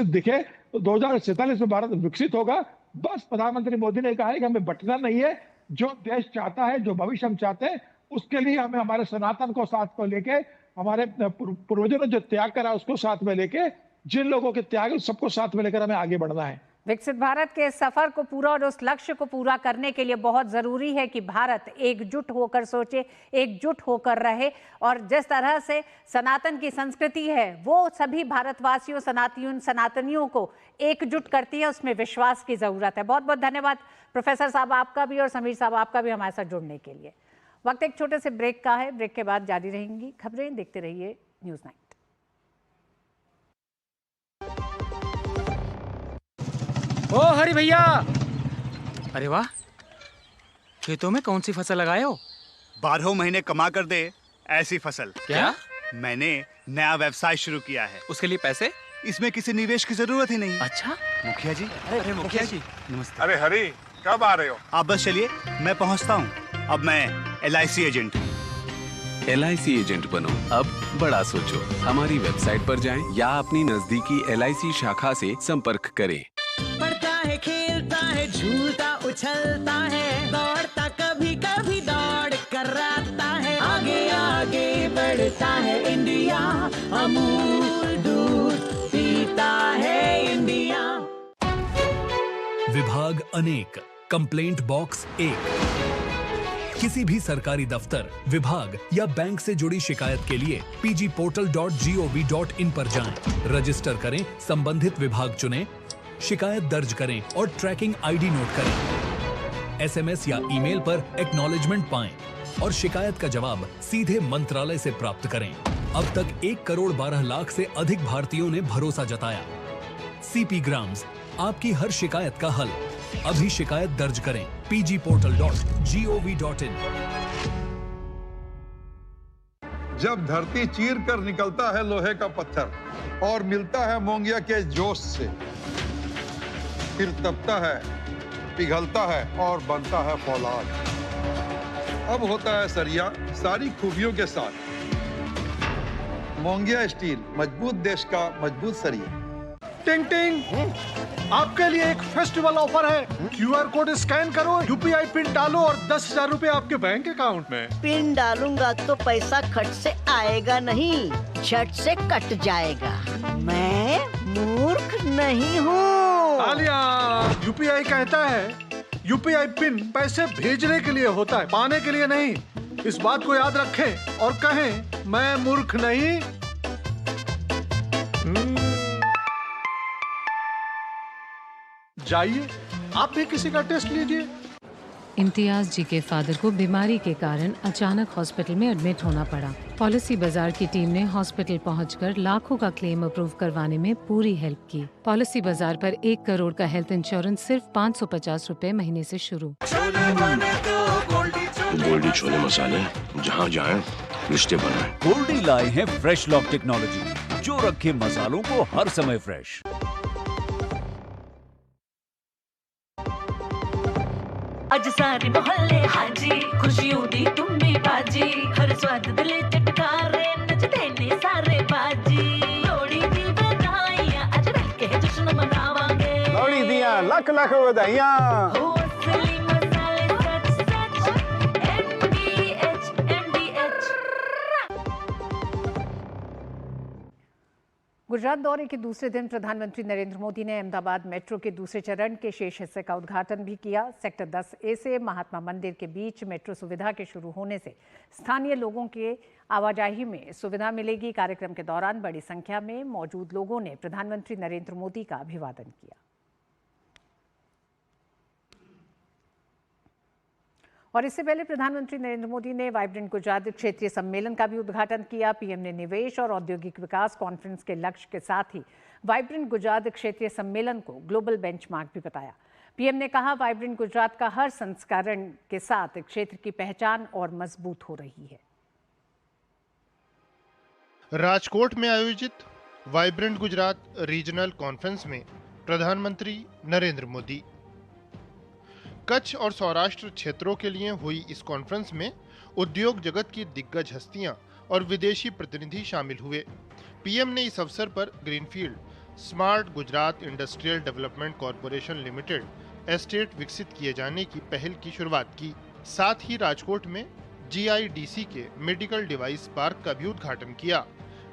S6: दिखे, तो 2047 में भारत विकसित होगा। बस प्रधानमंत्री मोदी ने कहा है कि हमें बटना नहीं है। जो देश चाहता है, जो भविष्य हम चाहते हैं, उसके लिए हमें हमारे सनातन को साथ को लेके, हमारे पूर्वजों ने जो त्याग करा उसको साथ में लेके, जिन लोगों के त्याग सबको साथ में लेकर हमें आगे बढ़ना है।
S1: विकसित भारत के सफर को पूरा और उस लक्ष्य को पूरा करने के लिए बहुत जरूरी है कि भारत एकजुट होकर सोचे, एकजुट होकर रहे। और जिस तरह से सनातन की संस्कृति है वो सभी भारतवासियों, सनातनियों को एकजुट करती है, उसमें विश्वास की जरूरत है। बहुत बहुत धन्यवाद प्रोफेसर साहब आपका भी और समीर साहब आपका भी हमारे साथ जुड़ने के लिए। वक्त एक छोटे से ब्रेक का है, ब्रेक के बाद जारी रहेंगी खबरें। देखते रहिए न्यूज़ 9।
S7: ओ हरि भैया, अरे वाह, खेतों में कौन सी फसल लगाए हो?
S8: 12 महीने कमा कर दे ऐसी फसल।
S7: क्या?
S8: मैंने नया व्यवसाय शुरू किया है।
S7: उसके लिए पैसे?
S8: इसमें किसी निवेश की जरूरत ही नहीं।
S7: अच्छा
S8: मुखिया जी।
S7: अरे मुखिया जी
S8: नमस्ते।
S2: अरे हरी, कब आ रहे हो?
S8: आप बस चलिए, मैं पहुंचता हूँ। अब मैं LIC एजेंट हूँ।
S9: LIC एजेंट बनो, अब बड़ा सोचो। हमारी वेबसाइट पर जाएं या अपनी नजदीकी LIC शाखा से संपर्क करें।
S10: पढ़ता है, खेलता है, झूलता उछलता है, दौड़ता कभी कभी दौड़ कराता है, आगे आगे बढ़ता है इंडिया, अमूल दूध पीता है इंडिया।
S11: विभाग अनेक, कंप्लेंट बॉक्स 1। किसी भी सरकारी दफ्तर, विभाग या बैंक से जुड़ी शिकायत के लिए pgportal.gov.in पर जाएं, रजिस्टर करें, संबंधित विभाग चुनें, शिकायत दर्ज करें और ट्रैकिंग ID नोट करें। SMS या ईमेल पर एक्नॉलेजमेंट पाएं और शिकायत का जवाब सीधे मंत्रालय से प्राप्त करें। अब तक 1 करोड़ 12 लाख से अधिक भारतीयों ने भरोसा जताया। CP ग्राम्स, आपकी हर शिकायत का हल। अभी शिकायत दर्ज करें pgportal.gov.in।
S12: जब धरती चीर कर निकलता है लोहे का पत्थर और मिलता है मोंगिया के जोश से, फिर तपता है, पिघलता है और बनता है फौलाद। अब होता है सरिया सारी खूबियों के साथ। मोंगिया स्टील, मजबूत देश का मजबूत सरिया।
S13: टिंग टिंग, आपके लिए एक फेस्टिवल ऑफर है। QR कोड स्कैन करो, UPI पिन डालो और 10,000 रुपए आपके बैंक अकाउंट में।
S10: पिन डालूंगा तो पैसा खट से आएगा नहीं, झट से कट जाएगा। मैं मूर्ख नहीं हूँ।
S13: आलिया, UPI कहता है UPI पिन पैसे भेजने के लिए होता है, पाने के लिए नहीं। इस बात को याद रखें और कहें, मैं मूर्ख नहीं। जाइए, आप भी किसी का टेस्ट लीजिए।
S14: इम्तियाज जी के फादर को बीमारी के कारण अचानक हॉस्पिटल में एडमिट होना पड़ा। पॉलिसी बाजार की टीम ने हॉस्पिटल पहुंचकर लाखों का क्लेम अप्रूव करवाने में पूरी हेल्प की। पॉलिसी बाजार पर 1 करोड़ का हेल्थ इंश्योरेंस सिर्फ 550 रुपए महीने से शुरू।
S15: गोल्डी छोले मसाले, जहाँ जाए रिश्ते बनाए।
S16: गोल्डी लाए हैं फ्रेश लॉक टेक्नोलॉजी।
S15: जो रखे मसालों को हर समय फ्रेश।
S10: अज सारे मोहल्ले हाजी, खुशियों दी तुम्बी बाजी, हर स्वाद दिले चटकारे, नचदे ने सारे बाजी। लोड़ी दी बधाइयां, अज मिल के जश्न मनावांगे।
S16: लोड़ी दियां लख लख बधाइयां।
S10: हो असली मसाले सच सच, MDH।
S1: गुजरात दौरे के दूसरे दिन प्रधानमंत्री नरेंद्र मोदी ने अहमदाबाद मेट्रो के दूसरे चरण के शेष हिस्से का उद्घाटन भी किया। सेक्टर 10A से महात्मा मंदिर के बीच मेट्रो सुविधा के शुरू होने से स्थानीय लोगों के आवाजाही में सुविधा मिलेगी। कार्यक्रम के दौरान बड़ी संख्या में मौजूद लोगों ने प्रधानमंत्री नरेंद्र मोदी का अभिवादन किया। और इससे पहले प्रधानमंत्री नरेंद्र मोदी ने वाइब्रेंट गुजरात क्षेत्रीय सम्मेलन का भी उद्घाटन किया। पीएम ने निवेश और औद्योगिक विकास कॉन्फ्रेंस के लक्ष्य के साथ ही वाइब्रेंट गुजरात क्षेत्रीय सम्मेलन को ग्लोबल बेंचमार्क भी बताया। पीएम ने कहा, वाइब्रेंट गुजरात का हर संस्करण के साथ क्षेत्र की पहचान और मजबूत हो रही है।
S17: राजकोट में आयोजित वाइब्रेंट गुजरात रीजनल कॉन्फ्रेंस में प्रधानमंत्री नरेंद्र मोदी। कच्छ और सौराष्ट्र क्षेत्रों के लिए हुई इस कॉन्फ्रेंस में उद्योग जगत की दिग्गज हस्तियां और विदेशी प्रतिनिधि शामिल हुए। पीएम ने इस अवसर पर greenfield smart Gujarat industrial development corporation limited estate विकसित किए जाने की पहल की शुरुआत की। साथ ही राजकोट में GIDC के मेडिकल डिवाइस पार्क का भी उद्घाटन किया।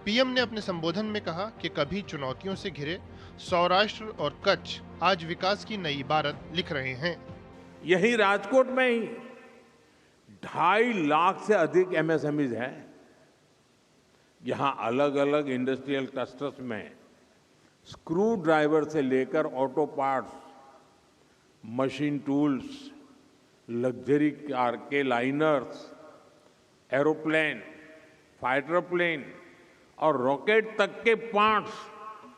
S17: पीएम ने अपने संबोधन में कहा कि कभी चुनौतियों से घिरे सौराष्ट्र और कच्छ आज विकास की नई इबारत लिख रहे हैं।
S2: यही राजकोट में ही 2.5 लाख से अधिक MSMEs हैं। यहां अलग अलग इंडस्ट्रियल क्लस्टर्स में स्क्रू ड्राइवर से लेकर auto parts, machine tools, luxury car के लाइनर्स, एरोप्लेन, फाइटर प्लेन और रॉकेट तक के पार्ट्स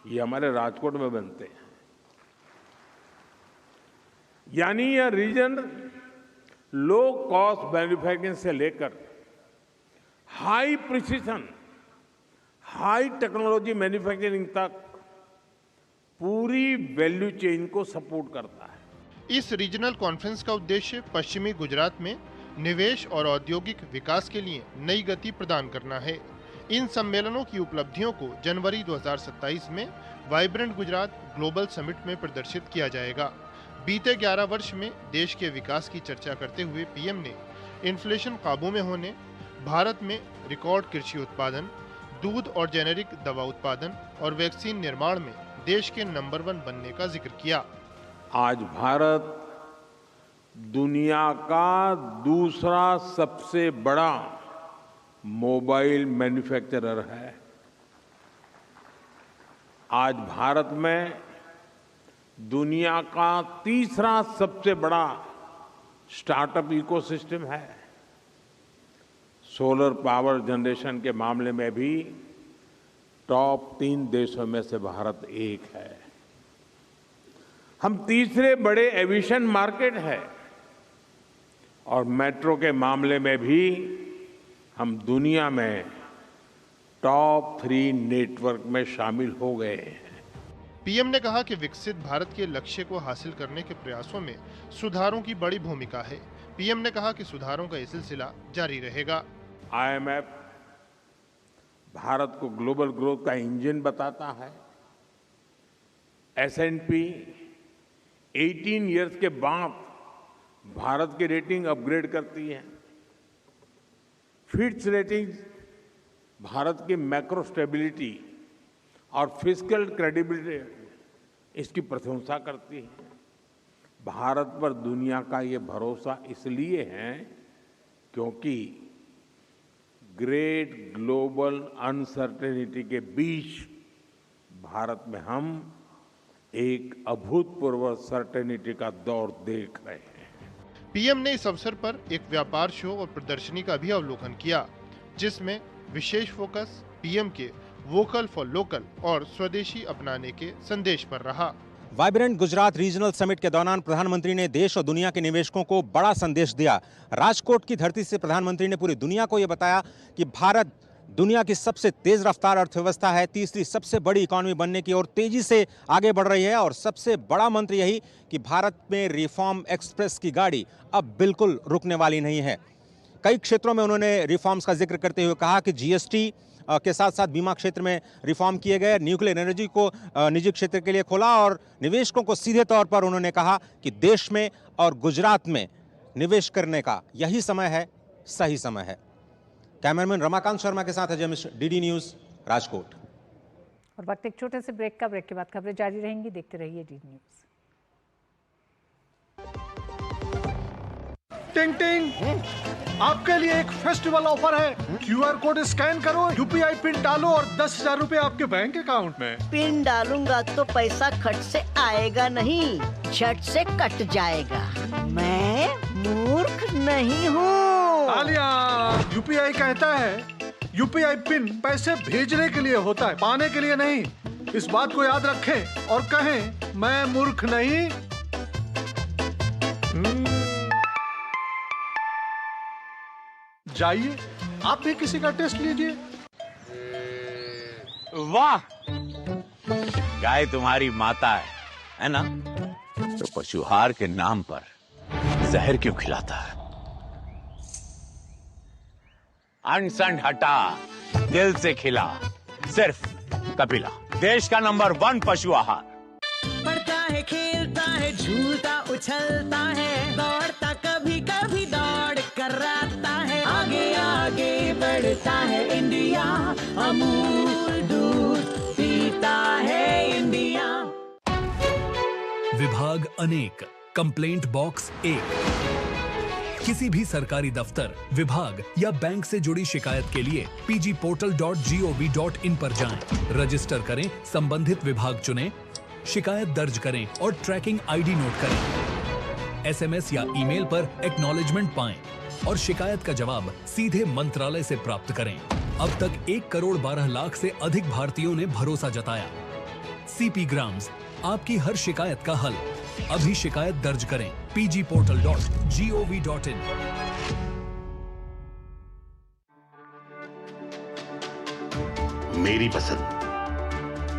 S2: ये हमारे राजकोट में बनते हैं। यानी यह रीजन लो कॉस्ट मैन्युफैक्चरिंग से लेकर high precision, high technology manufacturing तक पूरी वैल्यू चेन को सपोर्ट करता है।
S17: इस रीजनल कॉन्फ्रेंस का उद्देश्य पश्चिमी गुजरात में निवेश और औद्योगिक विकास के लिए नई गति प्रदान करना है। इन सम्मेलनों की उपलब्धियों को जनवरी 2027 में वाइब्रेंट गुजरात ग्लोबल समिट में प्रदर्शित किया जाएगा। बीते 11 वर्ष में देश के विकास की चर्चा करते हुए पीएम ने इन्फ्लेशन काबू में होने, भारत में रिकॉर्ड कृषि उत्पादन, दूध और जेनेरिक दवा उत्पादन और वैक्सीन निर्माण में देश के नंबर 1 बनने का जिक्र किया।
S2: आज भारत दुनिया का दूसरा सबसे बड़ा मोबाइल मैन्युफैक्चरर है। आज भारत में दुनिया का तीसरा सबसे बड़ा स्टार्टअप इकोसिस्टम है। सोलर पावर जनरेशन के मामले में भी टॉप 3 देशों में से भारत एक है। हम तीसरे बड़े एविएशन मार्केट है और मेट्रो के मामले में भी हम दुनिया में टॉप 3 नेटवर्क में शामिल हो गए हैं।
S17: पीएम ने कहा कि विकसित भारत के लक्ष्य को हासिल करने के प्रयासों में सुधारों की बड़ी भूमिका है। पीएम ने कहा कि सुधारों का ये सिलसिला जारी रहेगा।
S2: IMF भारत को ग्लोबल ग्रोथ का इंजन बताता है। S&P 18 इयर्स के बाद भारत की रेटिंग अपग्रेड करती है। फिच रेटिंग भारत की मैक्रो स्टेबिलिटी और फिस्कल क्रेडिबिलिटी इसकी प्रशंसा करती है। भारत पर दुनिया का ये भरोसा इसलिए है क्योंकि ग्रेट ग्लोबल अनसर्टेनिटी के बीच भारत में हम एक अभूतपूर्व सर्टेनिटी का दौर देख रहे हैं।
S17: पीएम ने इस अवसर पर एक व्यापार शो और प्रदर्शनी का भी अवलोकन किया, जिसमें विशेष फोकस पीएम के वोकल फॉर लोकल और स्वदेशी अपनाने के संदेश पर रहा।
S18: वाइब्रेंट गुजरात रीजनल समिट के दौरान प्रधानमंत्री ने देश और दुनिया के निवेशकों को बड़ा संदेश दिया। राजकोट की धरती से प्रधानमंत्री ने पूरी दुनिया को यह बताया कि भारत दुनिया की सबसे तेज रफ्तार अर्थव्यवस्था है, तीसरी सबसे बड़ी इकॉनमी बनने की ओर तेजी से आगे बढ़ रही है और सबसे बड़ा मंत्र यही कि भारत में रिफॉर्म एक्सप्रेस की गाड़ी अब बिल्कुल रुकने वाली नहीं है। कई क्षेत्रों में उन्होंने रिफॉर्म्स का जिक्र करते हुए कहा कि जीएसटी के साथ साथ बीमा क्षेत्र में रिफॉर्म किए गए, न्यूक्लियर एनर्जी को निजी क्षेत्र के लिए खोला और निवेशकों को सीधे तौर पर उन्होंने कहा कि देश में और गुजरात में निवेश करने का यही समय है, सही समय है। कैमरामैन रमाकांत शर्मा के साथ अजय मिश्र, डीडी न्यूज, राजकोट।
S1: और वक्त एक छोटे से ब्रेक का, ब्रेक के बाद खबरें जारी रहेंगी, देखते रहिए डीडी न्यूज।
S13: टिंग टिंग, आपके लिए एक फेस्टिवल ऑफर है। क्यूआर कोड स्कैन करो, यूपीआई पिन डालो और 10,000 रुपए आपके बैंक अकाउंट में।
S19: पिन डालूंगा तो पैसा खट से आएगा नहीं, झट से कट जाएगा। मैं मूर्ख नहीं हूँ।
S13: आलिया, यूपीआई कहता है यूपीआई पिन पैसे भेजने के लिए होता है, पाने के लिए नहीं। इस बात को याद रखें और कहें मैं मूर्ख नहीं। जाइए, आप भी किसी का टेस्ट लीजिए।
S15: वाह, गाय तुम्हारी माता है ना? तो पशुहार के नाम पर जहर क्यों खिलाता है? अनसन हटा, दिल से खिला, सिर्फ कपिला, देश का नंबर 1 पशु आहार।
S10: पढ़ता है, खेलता है, झूलता उछलता है, दौड़ता कभी कभी दौड़ कराता है, आगे आगे बढ़ता है इंडिया, अमूल दूध पीता है इंडिया।
S11: विभाग अनेक, कंप्लेंट बॉक्स 1। किसी भी सरकारी दफ्तर, विभाग या बैंक से जुड़ी शिकायत के लिए pgportal.gov.in पर जाएं, रजिस्टर करें, संबंधित विभाग चुनें, शिकायत दर्ज करें और ट्रैकिंग आईडी नोट करें। एसएमएस या ईमेल पर एक्नॉलेजमेंट पाएं और शिकायत का जवाब सीधे मंत्रालय से प्राप्त करें। अब तक 1 करोड़ 12 लाख से अधिक भारतीयों ने भरोसा जताया। सीपी ग्राम्स, आपकी हर शिकायत का हल। अभी शिकायत दर्ज करें pgportal.gov.in।
S20: मेरी पसंद,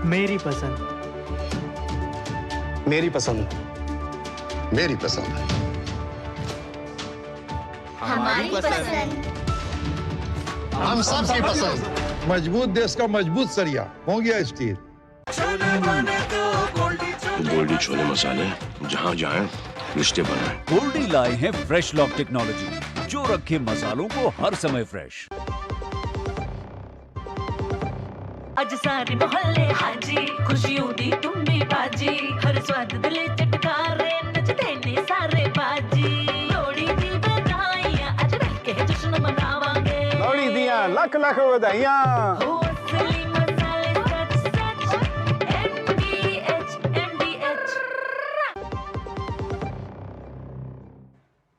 S21: मेरी पसंद,
S20: मेरी पसंद, मेरी पसंद,
S22: हमारी पसंद,
S12: हम सबकी पसंद। मजबूत देश का मजबूत सरिया हो गया स्टील।
S20: गोल्डी छोले मसाले, जहाँ जाएं रिश्ते बनाएं।
S15: गोल्डी लाए हैं फ्रेश लॉक टेक्नोलॉजी, जो रखे मसालों को हर समय फ्रेश।
S22: अज सारे मोहल्ले हाजी, खुशियों दी तुम भी बाजी, हर स्वाद दिले चटकारे, नचते ने सारे बाजी। लोड़ी दी बधाइयां, अज मिल के जश्न मनावांगे।
S16: लोड़ी दियां लख लख बधाइयां।
S22: हो असली मसाले सच सच, MDH।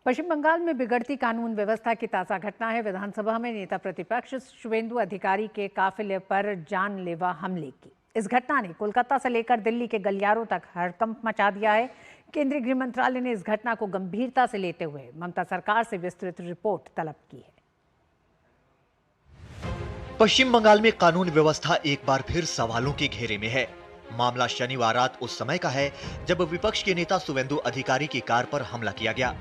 S1: पश्चिम बंगाल में बिगड़ती कानून व्यवस्था की ताज़ा घटना है। विधानसभा में नेता प्रतिपक्ष शुवेंदु अधिकारी के काफिले पर जानलेवा हमले की इस घटना ने कोलकाता से लेकर दिल्ली के गलियारों तक हड़कंप मचा दिया है। केंद्रीय गृह मंत्रालय ने इस घटना को गंभीरता से लेते हुए ममता सरकार से विस्तृत रिपोर्ट तलब की है।
S23: पश्चिम बंगाल में कानून व्यवस्था एक बार फिर सवालों के घेरे में है। मामला शनिवार रात उस समय का है जब विपक्ष के नेता शुवेंदु अधिकारी की कार पर हमला किया गया।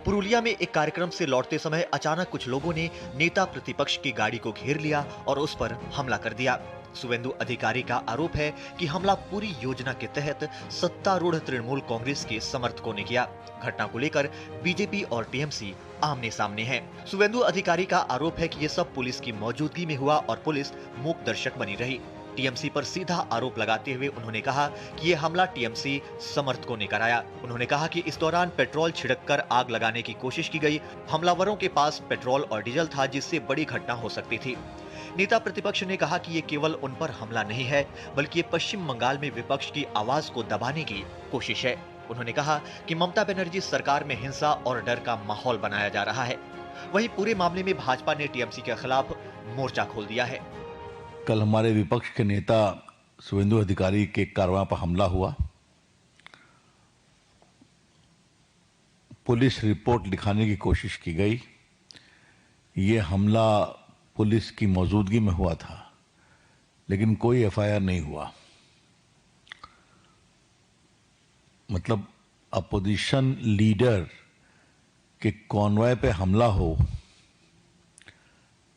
S23: पुरुलिया में एक कार्यक्रम से लौटते समय अचानक कुछ लोगों ने नेता प्रतिपक्ष की गाड़ी को घेर लिया और उस पर हमला कर दिया। शुवेंदु अधिकारी का आरोप है कि हमला पूरी योजना के तहत सत्तारूढ़ तृणमूल कांग्रेस के समर्थकों ने किया। घटना को लेकर बीजेपी और टीएमसी आमने सामने हैं। शुवेंदु अधिकारी का आरोप है कि ये सब पुलिस की मौजूदगी में हुआ और पुलिस मूक दर्शक बनी रही। टीएमसी पर सीधा आरोप लगाते हुए उन्होंने कहा कि ये हमला टीएमसी समर्थकों ने कराया। उन्होंने कहा कि इस दौरान पेट्रोल छिड़ककर आग लगाने की कोशिश की गई। हमलावरों के पास पेट्रोल और डीजल था, जिससे बड़ी घटना हो सकती थी। नेता प्रतिपक्ष ने कहा कि ये केवल उन पर हमला नहीं है, बल्कि ये पश्चिम बंगाल में विपक्ष की आवाज को दबाने की कोशिश है। उन्होंने कहा कि ममता बनर्जी सरकार में हिंसा और डर का माहौल बनाया जा रहा है। वहीं पूरे मामले में भाजपा ने टीएमसी के खिलाफ मोर्चा खोल दिया है।
S24: कल हमारे विपक्ष के नेता शुवेंदु अधिकारी के कारवां पर हमला हुआ। पुलिस रिपोर्ट लिखाने की कोशिश की गई। ये हमला पुलिस की मौजूदगी में हुआ था, लेकिन कोई एफआईआर नहीं हुआ। मतलब अपोजिशन लीडर के कॉन्वॉय पे हमला हो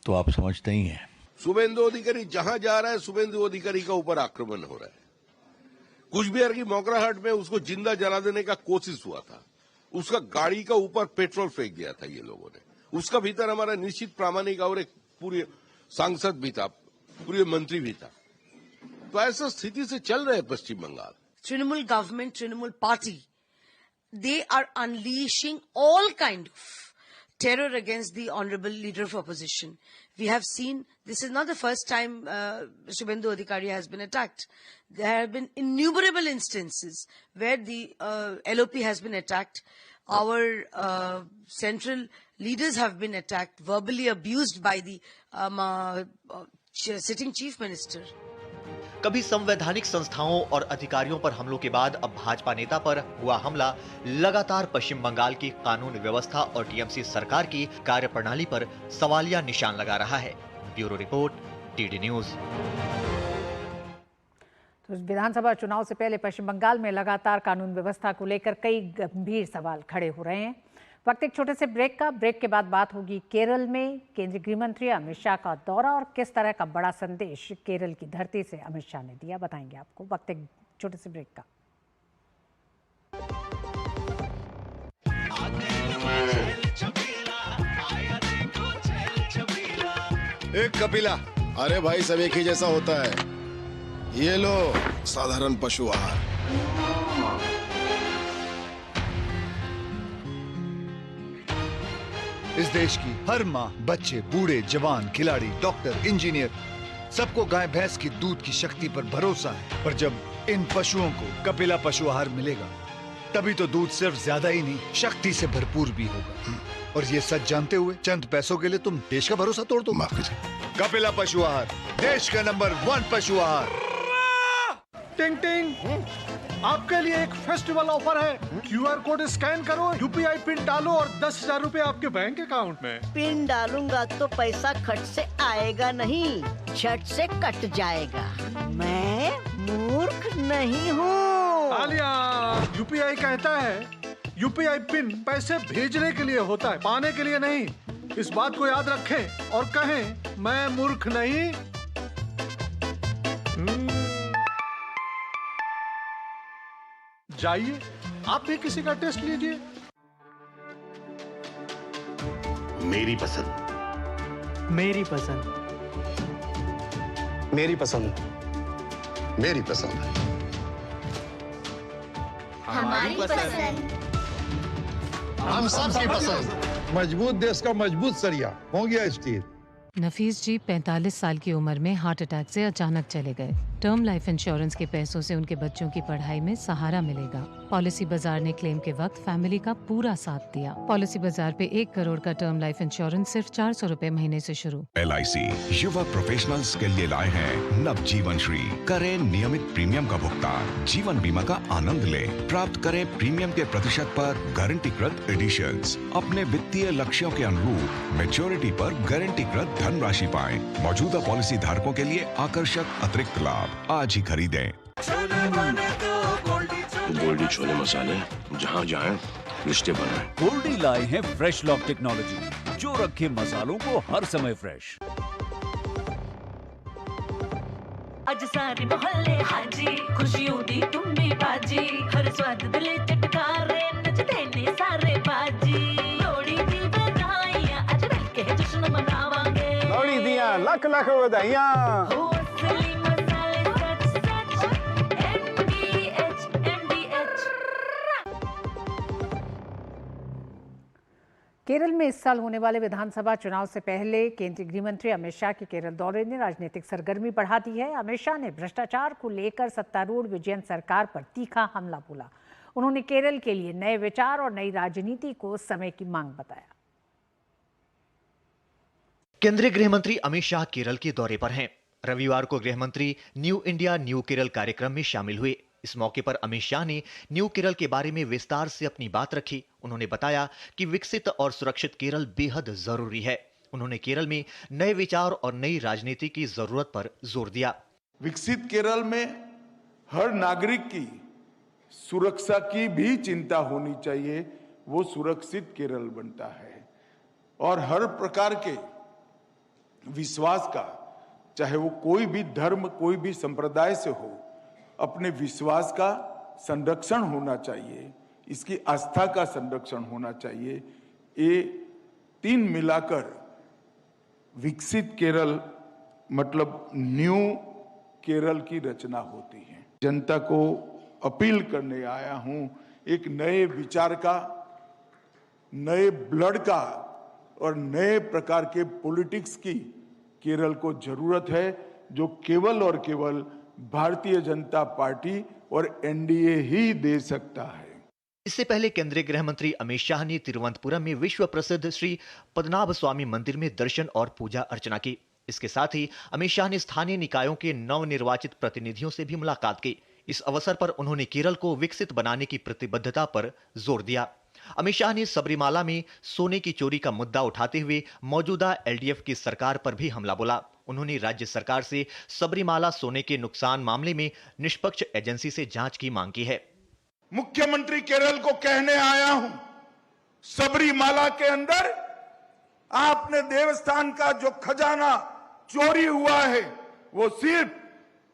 S24: तो आप समझते ही हैं।
S20: शुभेंदु अधिकारी जहां जा रहा है, शुभेंदु अधिकारी का ऊपर आक्रमण हो रहा है। कुछ बिहार की मोगराहट में उसको जिंदा जला देने का कोशिश हुआ था। उसका गाड़ी का ऊपर पेट्रोल फेंक दिया था ये लोगों ने। उसका भीतर हमारा निश्चित प्रामाणिक और एक पूरे सांसद भी था, पूरे मंत्री भी था। तो ऐसा स्थिति से चल रहे पश्चिम Bengal.
S3: Trinamool government, Trinamool party, they are unleashing all kind of terror against the honorable leader of opposition. We have seen, this is not the first time Shubhendu Adhikari has been attacked. There have been innumerable instances where the LOP has been attacked. Our central leaders have been attacked, verbally abused by the sitting chief minister.
S23: कभी संवैधानिक संस्थाओं और अधिकारियों पर हमलों के बाद अब भाजपा नेता पर हुआ हमला लगातार पश्चिम बंगाल की कानून व्यवस्था और टीएमसी सरकार की कार्यप्रणाली पर सवालिया निशान लगा रहा है। Bureau report, TD news.
S1: तो विधानसभा चुनाव से पहले पश्चिम बंगाल में लगातार कानून व्यवस्था को लेकर कई गंभीर सवाल खड़े हो रहे हैं। वक्त एक छोटे से ब्रेक का। ब्रेक के बाद बात होगी केरल में केंद्रीय गृह मंत्री अमित शाह का दौरा और किस तरह का बड़ा संदेश केरल की धरती से अमित शाह ने दिया, बताएंगे आपको। वक्त एक छोटे से ब्रेक का।
S20: एक कपिला, अरे भाई सब एक ही जैसा होता है। ये लो साधारण पशु आहार।
S4: इस देश की हर माँ, बच्चे, बूढ़े, जवान, खिलाड़ी, डॉक्टर, इंजीनियर, सबको गाय भैंस की दूध की शक्ति पर भरोसा है। पर जब इन पशुओं को कपिला पशु आहार मिलेगा, तभी तो दूध सिर्फ ज्यादा ही नहीं, शक्ति से भरपूर भी होगा। और ये सच जानते हुए चंद पैसों के लिए तुम देश का भरोसा तोड़ दो।
S20: माफ कीजिए।
S4: कपिला पशु आहार, देश का नंबर 1 पशु आहार।
S13: टिंग टिंग, आपके लिए एक फेस्टिवल ऑफर है। क्यूआर कोड स्कैन करो, यूपीआई पिन डालो और 10,000 रुपए आपके बैंक अकाउंट में।
S19: पिन डालूंगा तो पैसा खट से आएगा नहीं, झट से कट जाएगा। मैं मूर्ख नहीं हूँ।
S13: आलिया, यूपीआई कहता है यूपीआई पिन पैसे भेजने के लिए होता है, पाने के लिए नहीं। इस बात को याद रखें और कहें मैं मूर्ख नहीं। जाइए, आप भी किसी का टेस्ट लीजिए।
S20: मेरी पसंद,
S10: मेरी पसंद,
S20: मेरी पसंद, मेरी पसंद,
S12: हमारी पसंद,
S20: हम सबकी पसंद।
S12: मजबूत देश का मजबूत सरिया हो गया स्टील।
S14: नफीस जी 45 साल की उम्र में हार्ट अटैक से अचानक चले गए। टर्म लाइफ इंश्योरेंस के पैसों से उनके बच्चों की पढ़ाई में सहारा मिलेगा। पॉलिसी बाजार ने क्लेम के वक्त फैमिली का पूरा साथ दिया। पॉलिसी बाजार पे 1 करोड़ का टर्म लाइफ इंश्योरेंस सिर्फ 400 रुपए महीने से शुरू।
S5: LIC युवा प्रोफेशनल्स के लिए लाए हैं नव जीवन श्री। करें नियमित प्रीमियम का भुगतान, जीवन बीमा का आनंद लें। प्राप्त करें प्रीमियम के प्रतिशत पर गारंटीकृत एडिशंस। अपने वित्तीय लक्ष्यों के अनुरूप मैच्योरिटी पर गारंटीकृत धनराशि पाएं। मौजूदा पॉलिसी धारकों के लिए आकर्षक अतिरिक्त लाभ आज ही खरीदें।
S20: गोल्डी छोले मसाले, जहाँ जाएं रिश्ते बनाएं।
S21: गोल्डी लाए हैं फ्रेश लॉक टेक्नोलॉजी, जो रखे मसालों को हर समय फ्रेश।
S22: अज सारे मोहल्ले हाजी, खुशियों दी तुम भी बाजी, हर स्वाद दिले चटकारे, नचते ने सारे बाजी। लोड़ी दी बधाइयां, अज मिलके जश्न मनावांगे।
S16: लोड़ी दियां लख लख बधाइयां।
S22: हो असली मसाले सच सच, MDH।
S1: केरल में इस साल होने वाले विधानसभा चुनाव से पहले केंद्रीय गृह मंत्री अमित शाह के केरल दौरे ने राजनीतिक सरगर्मी बढ़ा दी है। अमित शाह ने भ्रष्टाचार को लेकर सत्तारूढ़ विजयन सरकार पर तीखा हमला बोला। उन्होंने केरल के लिए नए विचार और नई राजनीति को समय की मांग बताया।
S23: केंद्रीय गृह मंत्री अमित शाह केरल के दौरे पर हैं। रविवार को गृह मंत्री न्यू इंडिया न्यू केरल कार्यक्रम में शामिल हुए। इस मौके पर अमित शाह ने न्यू केरल के बारे में विस्तार से अपनी बात रखी। उन्होंने बताया कि विकसित और सुरक्षित केरल बेहद जरूरी है। उन्होंने केरल में नए विचार और नई राजनीति की जरूरत पर जोर दिया।
S6: विकसित केरल में हर नागरिक की सुरक्षा की भी चिंता होनी चाहिए, वो सुरक्षित केरल बनता है। और हर प्रकार के विश्वास का, चाहे वो कोई भी धर्म, कोई भी संप्रदाय से हो, अपने विश्वास का संरक्षण होना चाहिए, इसकी आस्था का संरक्षण होना चाहिए। ये तीन मिलाकर विकसित केरल मतलब न्यू केरल की रचना होती है। जनता को अपील करने आया हूं, एक नए विचार का, नए ब्लड का और नए प्रकार के पॉलिटिक्स की केरल को जरूरत है, जो केवल और केवल भारतीय जनता पार्टी और एनडीए ही दे सकता है।
S23: इससे पहले केंद्रीय गृह मंत्री अमित शाह ने तिरुवनंतपुरम में विश्व प्रसिद्ध श्री पद्मनाभ स्वामी मंदिर में दर्शन और पूजा अर्चना की। इसके साथ ही अमित शाह ने स्थानीय निकायों के नवनिर्वाचित प्रतिनिधियों से भी मुलाकात की। इस अवसर पर उन्होंने केरल को विकसित बनाने की प्रतिबद्धता पर जोर दिया। अमित शाह ने सबरीमाला में सोने की चोरी का मुद्दा उठाते हुए मौजूदा एलडीएफ की सरकार पर भी हमला बोला। उन्होंने राज्य सरकार से सबरीमाला सोने के नुकसान मामले में निष्पक्ष एजेंसी से जांच की मांग की है।
S6: मुख्यमंत्री केरल को कहने आया हूं, सबरीमाला के अंदर आपने देवस्थान का जो खजाना चोरी हुआ है, वो सिर्फ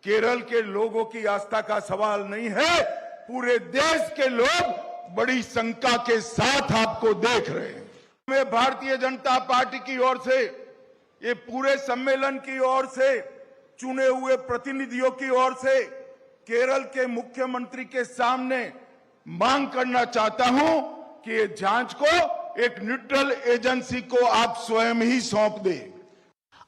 S6: केरल के लोगों की आस्था का सवाल नहीं है, पूरे देश के लोग बड़ी शंका के साथ आपको देख रहे हैं। मैं भारतीय जनता पार्टी की ओर से, ये पूरे सम्मेलन की ओर से, चुने हुए प्रतिनिधियों की ओर से केरल के मुख्यमंत्री के सामने मांग करना चाहता हूं कि ये जांच को एक न्यूट्रल एजेंसी को आप स्वयं ही सौंप दें।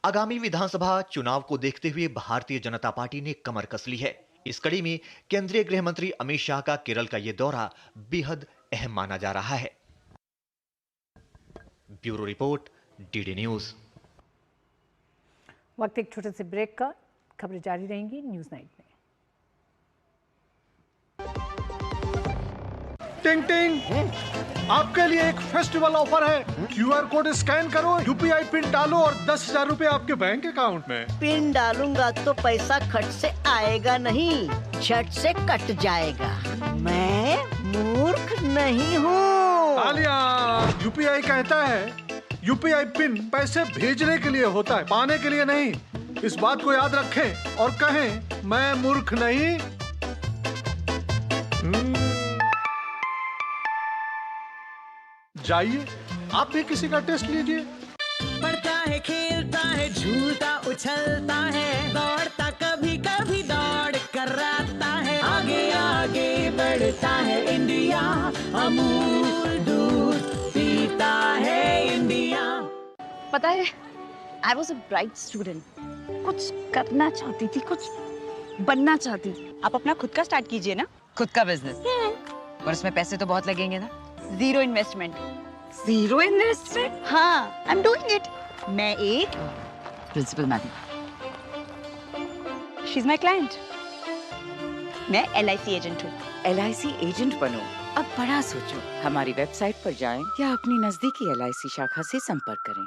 S23: आगामी विधानसभा चुनाव को देखते हुए भारतीय जनता पार्टी ने कमर कस ली है। इस कड़ी में केंद्रीय गृह मंत्री अमित शाह का केरल का यह दौरा बेहद अहम माना जा रहा है। Bureau report, DD news.
S1: वक्त एक छोटे से ब्रेक का, खबरें जारी रहेंगी न्यूज 9 में।
S13: टिंग टिंग, आपके लिए एक फेस्टिवल ऑफर है। क्यूआर कोड स्कैन करो, यूपीआई पिन डालो और 10,000 रुपए आपके बैंक अकाउंट में।
S19: पिन डालूंगा तो पैसा खट से आएगा नहीं, झट से कट जाएगा। मैं मूर्ख नहीं हूँ।
S13: तालियां। यूपीआई कहता है यूपीआई पिन पैसे भेजने के लिए होता है, पाने के लिए नहीं। इस बात को याद रखें और कहें, मैं मूर्ख नहीं। जाइए, आप भी किसी का टेस्ट लीजिए।
S10: पढ़ता है, खेलता है, झूलता उछलता है, दौड़ता कभी कभी दौड़ कराता है, आगे आगे बढ़ता है इंडिया, अमूल दूध पीता है इंडिया।
S7: पता है, I was a bright student, कुछ करना चाहती थी, कुछ बनना चाहती। आप अपना खुद का स्टार्ट कीजिए ना।
S8: खुद का बिजनेस, पर उसमें पैसे तो बहुत लगेंगे ना।
S7: Zero investment. Zero investment? हाँ, आई एम डूइंग इट। मैं एक
S8: principal madam,
S7: she is my client. मैं LIC एजेंट हूँ।
S8: LIC एजेंट बनो। अब बड़ा सोचो, हमारी वेबसाइट पर जाएं या अपनी नजदीकी LIC शाखा से संपर्क करें।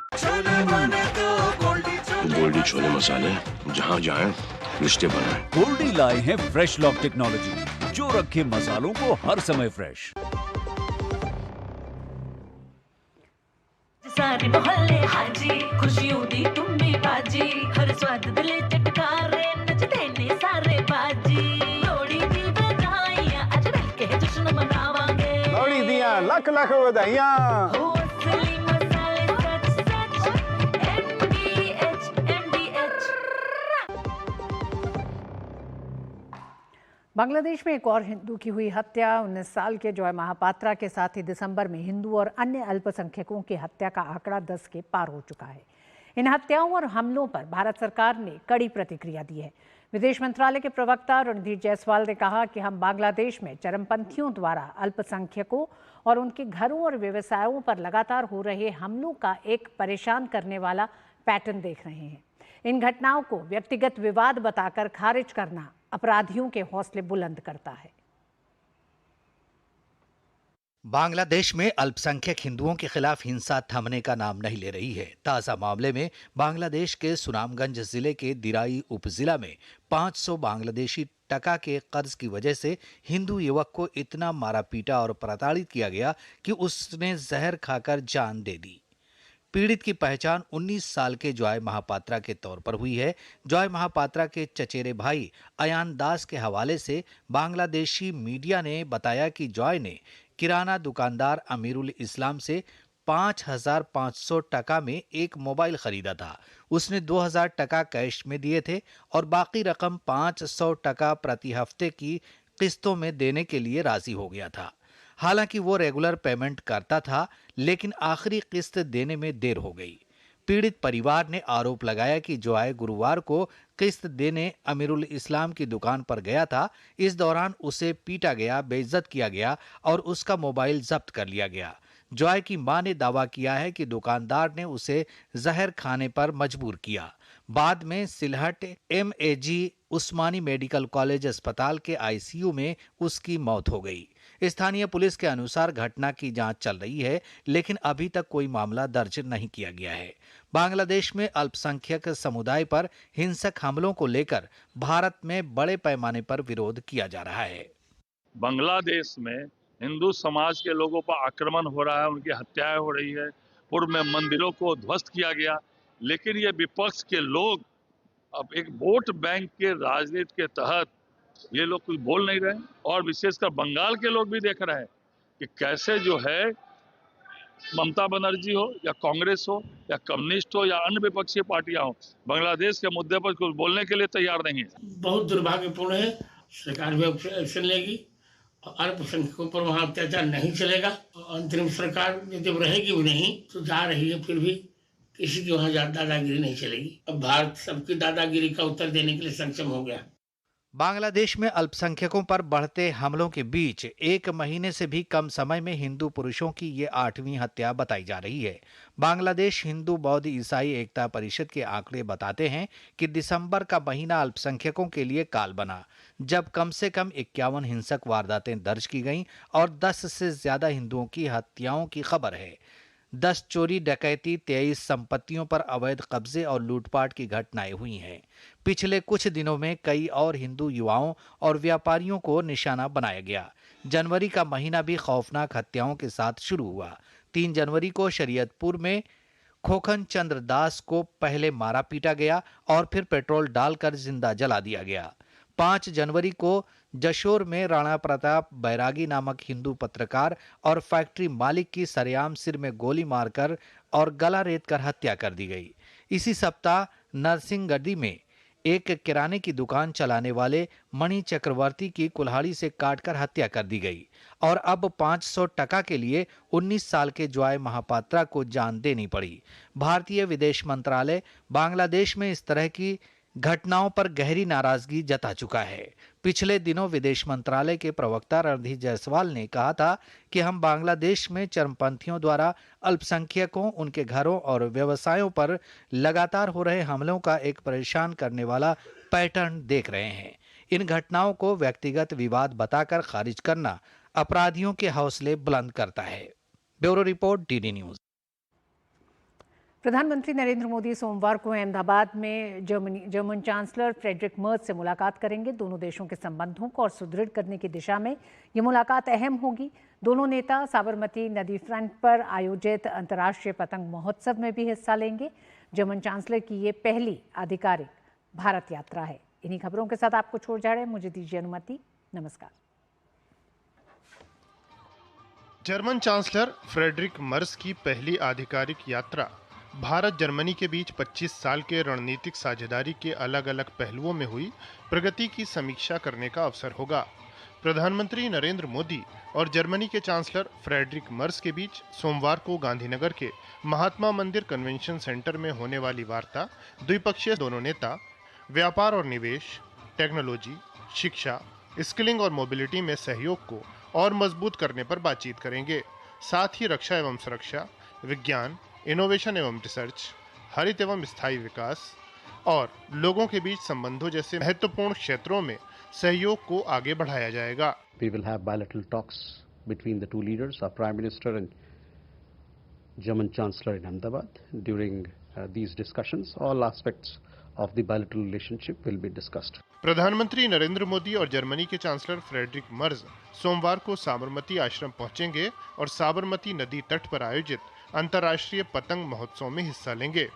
S9: गोल्डी छोले मसाले, जहाँ जाएं रिश्ते बनाएं।
S21: गोल्डी लाए हैं फ्रेश लॉक टेक्नोलॉजी, जो रखे मसालों को हर समय फ्रेश।
S22: सारे मोहल्ले हाजी, खुशियों दी तुम भी बाजी, हर स्वाद दिले चटकारे, नचते ने सारे बाजी। लोड़ी दी बधाइयां, आज मिलके जश्न मनावांगे।
S16: लोड़ी दियां लख लख बधाइयां।
S22: हो असली मसाले सच सच, MDH।
S1: बांग्लादेश में एक और हिंदू की हुई हत्या। 19 साल के जॉय महापात्रा के साथ ही दिसंबर में हिंदू और अन्य अल्पसंख्यकों की हत्या का आंकड़ा 10 के पार हो चुका है। इन हत्याओं और हमलों पर भारत सरकार ने कड़ी प्रतिक्रिया दी है। विदेश मंत्रालय के प्रवक्ता रणधीर जायसवाल ने कहा कि हम बांग्लादेश में चरमपंथियों द्वारा अल्पसंख्यकों और उनके घरों और व्यवसायों पर लगातार हो रहे हमलों का एक परेशान करने वाला पैटर्न देख रहे हैं। इन घटनाओं को व्यक्तिगत विवाद बताकर खारिज करना अपराधियों के हौसले बुलंद करता है।
S2: बांग्लादेश में अल्पसंख्यक हिंदुओं के खिलाफ हिंसा थमने का नाम नहीं ले रही है। ताजा मामले में बांग्लादेश के सुनामगंज जिले के दिराई उपजिला में 500 बांग्लादेशी टका के कर्ज की वजह से हिंदू युवक को इतना मारा पीटा और प्रताड़ित किया गया कि उसने जहर खाकर जान दे दी। पीड़ित की पहचान 19 साल के जॉय महापात्रा के तौर पर हुई है। जॉय महापात्रा के चचेरे भाई अयान दास के हवाले से बांग्लादेशी मीडिया ने बताया कि जॉय ने किराना दुकानदार अमीरुल इस्लाम से 5,500 टका में एक मोबाइल खरीदा था। उसने 2,000 टका कैश में दिए थे और बाकी रकम 500 टका प्रति हफ्ते की किस्तों में देने के लिए राजी हो गया था। हालांकि वो रेगुलर पेमेंट करता था, लेकिन आखिरी किस्त देने में देर हो गई। पीड़ित परिवार ने आरोप लगाया कि जॉय गुरुवार को किस्त देने अमीरुल इस्लाम की दुकान पर गया था। इस दौरान उसे पीटा गया, बेइज्जत किया गया और उसका मोबाइल जब्त कर लिया गया। जॉय की मां ने दावा किया है कि दुकानदार ने उसे जहर खाने पर मजबूर किया। बाद में सिलहट MAG उस्मानी मेडिकल कॉलेज अस्पताल के ICU में उसकी मौत हो गई। स्थानीय पुलिस के अनुसार घटना की जांच चल रही है, लेकिन अभी तक कोई मामला दर्ज नहीं किया गया है। बांग्लादेश में अल्पसंख्यक समुदाय पर हिंसक हमलों को लेकर भारत में बड़े पैमाने पर विरोध किया जा रहा है।
S11: बांग्लादेश में हिंदू समाज के लोगों पर आक्रमण हो रहा है, उनकी हत्याएं हो रही है, पूर्व में मंदिरों को ध्वस्त किया गया, लेकिन ये विपक्ष के लोग अब एक वोट बैंक के राजनीति के तहत ये लोग कुछ बोल नहीं रहे। और विशेषकर बंगाल के लोग भी देख रहे हैं कि कैसे जो है ममता बनर्जी हो या कांग्रेस हो या कम्युनिस्ट हो या अन्य विपक्षी पार्टियां हो, बांग्लादेश के मुद्दे पर कुछ बोलने के लिए तैयार नहीं है।
S17: बहुत दुर्भाग्यपूर्ण है। सरकार भी एक्शन लेगी और अल्पसंख्यकों पर वहाँ अत्याचार नहीं चलेगा। अंतरिम सरकार जब रहेगी भी नहीं तो जा रही है, फिर भी किसी की वहाँ दादागिरी नहीं चलेगी। अब भारत सबकी दादागिरी का उत्तर देने के लिए सक्षम हो गया।
S2: बांग्लादेश में अल्पसंख्यकों पर बढ़ते हमलों के बीच 1 महीने से भी कम समय में हिंदू पुरुषों की ये 8वीं हत्या बताई जा रही है। बांग्लादेश हिंदू बौद्ध ईसाई एकता परिषद के आंकड़े बताते हैं कि दिसंबर का महीना अल्पसंख्यकों के लिए काल बना, जब कम से कम 51 हिंसक वारदातें दर्ज की गईं और 10 से ज्यादा हिंदुओं की हत्याओं की खबर है। 10 चोरी डकैती, 23 संपत्तियों पर अवैध कब्जे और लूटपाट की घटनाएं हुई हैं। पिछले कुछ दिनों में कई और हिंदू युवाओं और व्यापारियों को निशाना बनाया गया। जनवरी का महीना भी खौफनाक हत्याओं के साथ शुरू हुआ। 3 जनवरी को शरीयतपुर में खोखन चंद्र दास को पहले मारा पीटा गया और फिर पेट्रोल डालकर जिंदा जला दिया गया। 5 जनवरी को जशोर में राणा प्रताप बैरागी नामक हिंदू पत्रकार और फैक्ट्री मालिक की सरेआम सिर में गोली मारकर और गला रेत कर हत्या कर दी गई। इसी सप्ताह नरसिंहगढ़ी में एक किराने की दुकान चलाने वाले मणि चक्रवर्ती की कुल्हाड़ी से काटकर हत्या कर दी गई। और अब 500 टका के लिए 19 साल के जॉय महापात्रा को जान देनी पड़ी। भारतीय विदेश मंत्रालय बांग्लादेश में इस तरह की घटनाओं पर गहरी नाराजगी जता चुका है। पिछले दिनों विदेश मंत्रालय के प्रवक्ता रणधीर जायसवाल ने कहा था कि हम बांग्लादेश में चरमपंथियों द्वारा अल्पसंख्यकों, उनके घरों और व्यवसायों पर लगातार हो रहे हमलों का एक परेशान करने वाला पैटर्न देख रहे हैं। इन घटनाओं को व्यक्तिगत विवाद बताकर खारिज करना अपराधियों के हौसले बुलंद करता है। Bureau report, DD news.
S1: प्रधानमंत्री नरेंद्र मोदी सोमवार को अहमदाबाद में जर्मन चांसलर फ्रेडरिक मर्ज से मुलाकात करेंगे। दोनों देशों के संबंधों को और सुदृढ़ करने की दिशा में ये मुलाकात अहम होगी। दोनों नेता साबरमती नदी फ्रंट पर आयोजित अंतर्राष्ट्रीय पतंग महोत्सव में भी हिस्सा लेंगे। जर्मन चांसलर की ये पहली आधिकारिक भारत यात्रा है। इन्हीं खबरों के साथ आपको छोड़ जा रहे हैं, मुझे दीजिए अनुमति। नमस्कार।
S18: जर्मन चांसलर फ्रेडरिक मर्ज की पहली आधिकारिक यात्रा भारत जर्मनी के बीच 25 साल के रणनीतिक साझेदारी के अलग अलग पहलुओं में हुई प्रगति की समीक्षा करने का अवसर होगा। प्रधानमंत्री नरेंद्र मोदी और जर्मनी के चांसलर फ्रेडरिक मर्ज के बीच सोमवार को गांधीनगर के महात्मा मंदिर कन्वेंशन सेंटर में होने वाली वार्ता द्विपक्षीय दोनों नेता व्यापार और निवेश, टेक्नोलॉजी, शिक्षा, स्किलिंग और मोबिलिटी में सहयोग को और मजबूत करने पर बातचीत करेंगे। साथ ही रक्षा एवं सुरक्षा, विज्ञान, इनोवेशन एवं रिसर्च, हरित एवं स्थायी विकास और लोगों के बीच संबंधों जैसे महत्वपूर्ण क्षेत्रों में सहयोग को आगे बढ़ाया जाएगा।
S25: We will have bilateral talks
S3: between the two leaders, our Prime Minister and German Chancellor in Ahmedabad. During these discussions, all aspects of the bilateral relationship will be discussed.
S18: प्रधानमंत्री नरेंद्र मोदी और जर्मनी के चांसलर फ्रेडरिक मर्ज सोमवार को साबरमती आश्रम पहुंचेंगे और साबरमती नदी तट पर आयोजित अंतर्राष्ट्रीय पतंग महोत्सव में हिस्सा लेंगे।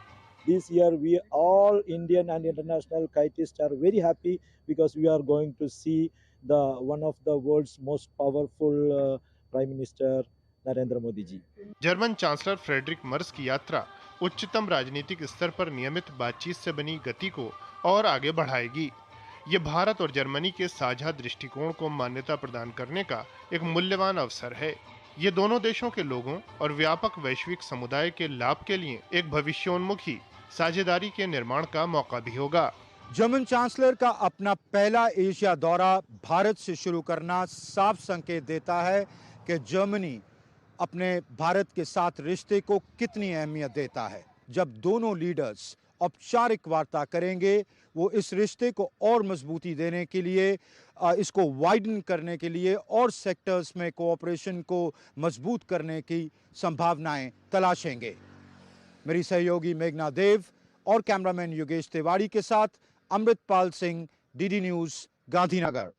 S4: This year we all Indian and international kiteists are very happy because we are going to see the one of the world's most powerful Prime Minister Narendra Modi ji.
S18: German chancellor Friedrich Merz की यात्रा उच्चतम राजनीतिक स्तर पर नियमित बातचीत से बनी गति को और आगे बढ़ाएगी। ये भारत और जर्मनी के साझा दृष्टिकोण को मान्यता प्रदान करने का एक मूल्यवान अवसर है। ये दोनों देशों के लोगों और व्यापक वैश्विक समुदाय के लाभ के लिए एक भविष्योन्मुखी साझेदारी के निर्माण का मौका भी होगा।
S15: जर्मन चांसलर का अपना पहला एशिया दौरा भारत से शुरू करना साफ संकेत देता है कि जर्मनी अपने भारत के साथ रिश्ते को कितनी अहमियत देता है। जब दोनों लीडर्स औपचारिक वार्ता करेंगे, वो इस रिश्ते को और मजबूती देने के लिए, इसको वाइडन करने के लिए और सेक्टर्स में कोऑपरेशन को मजबूत करने की संभावनाएं तलाशेंगे। मेरी सहयोगी मेघना देव और कैमरामैन योगेश तिवारी के साथ अमृतपाल सिंह, डीडी न्यूज, गांधीनगर।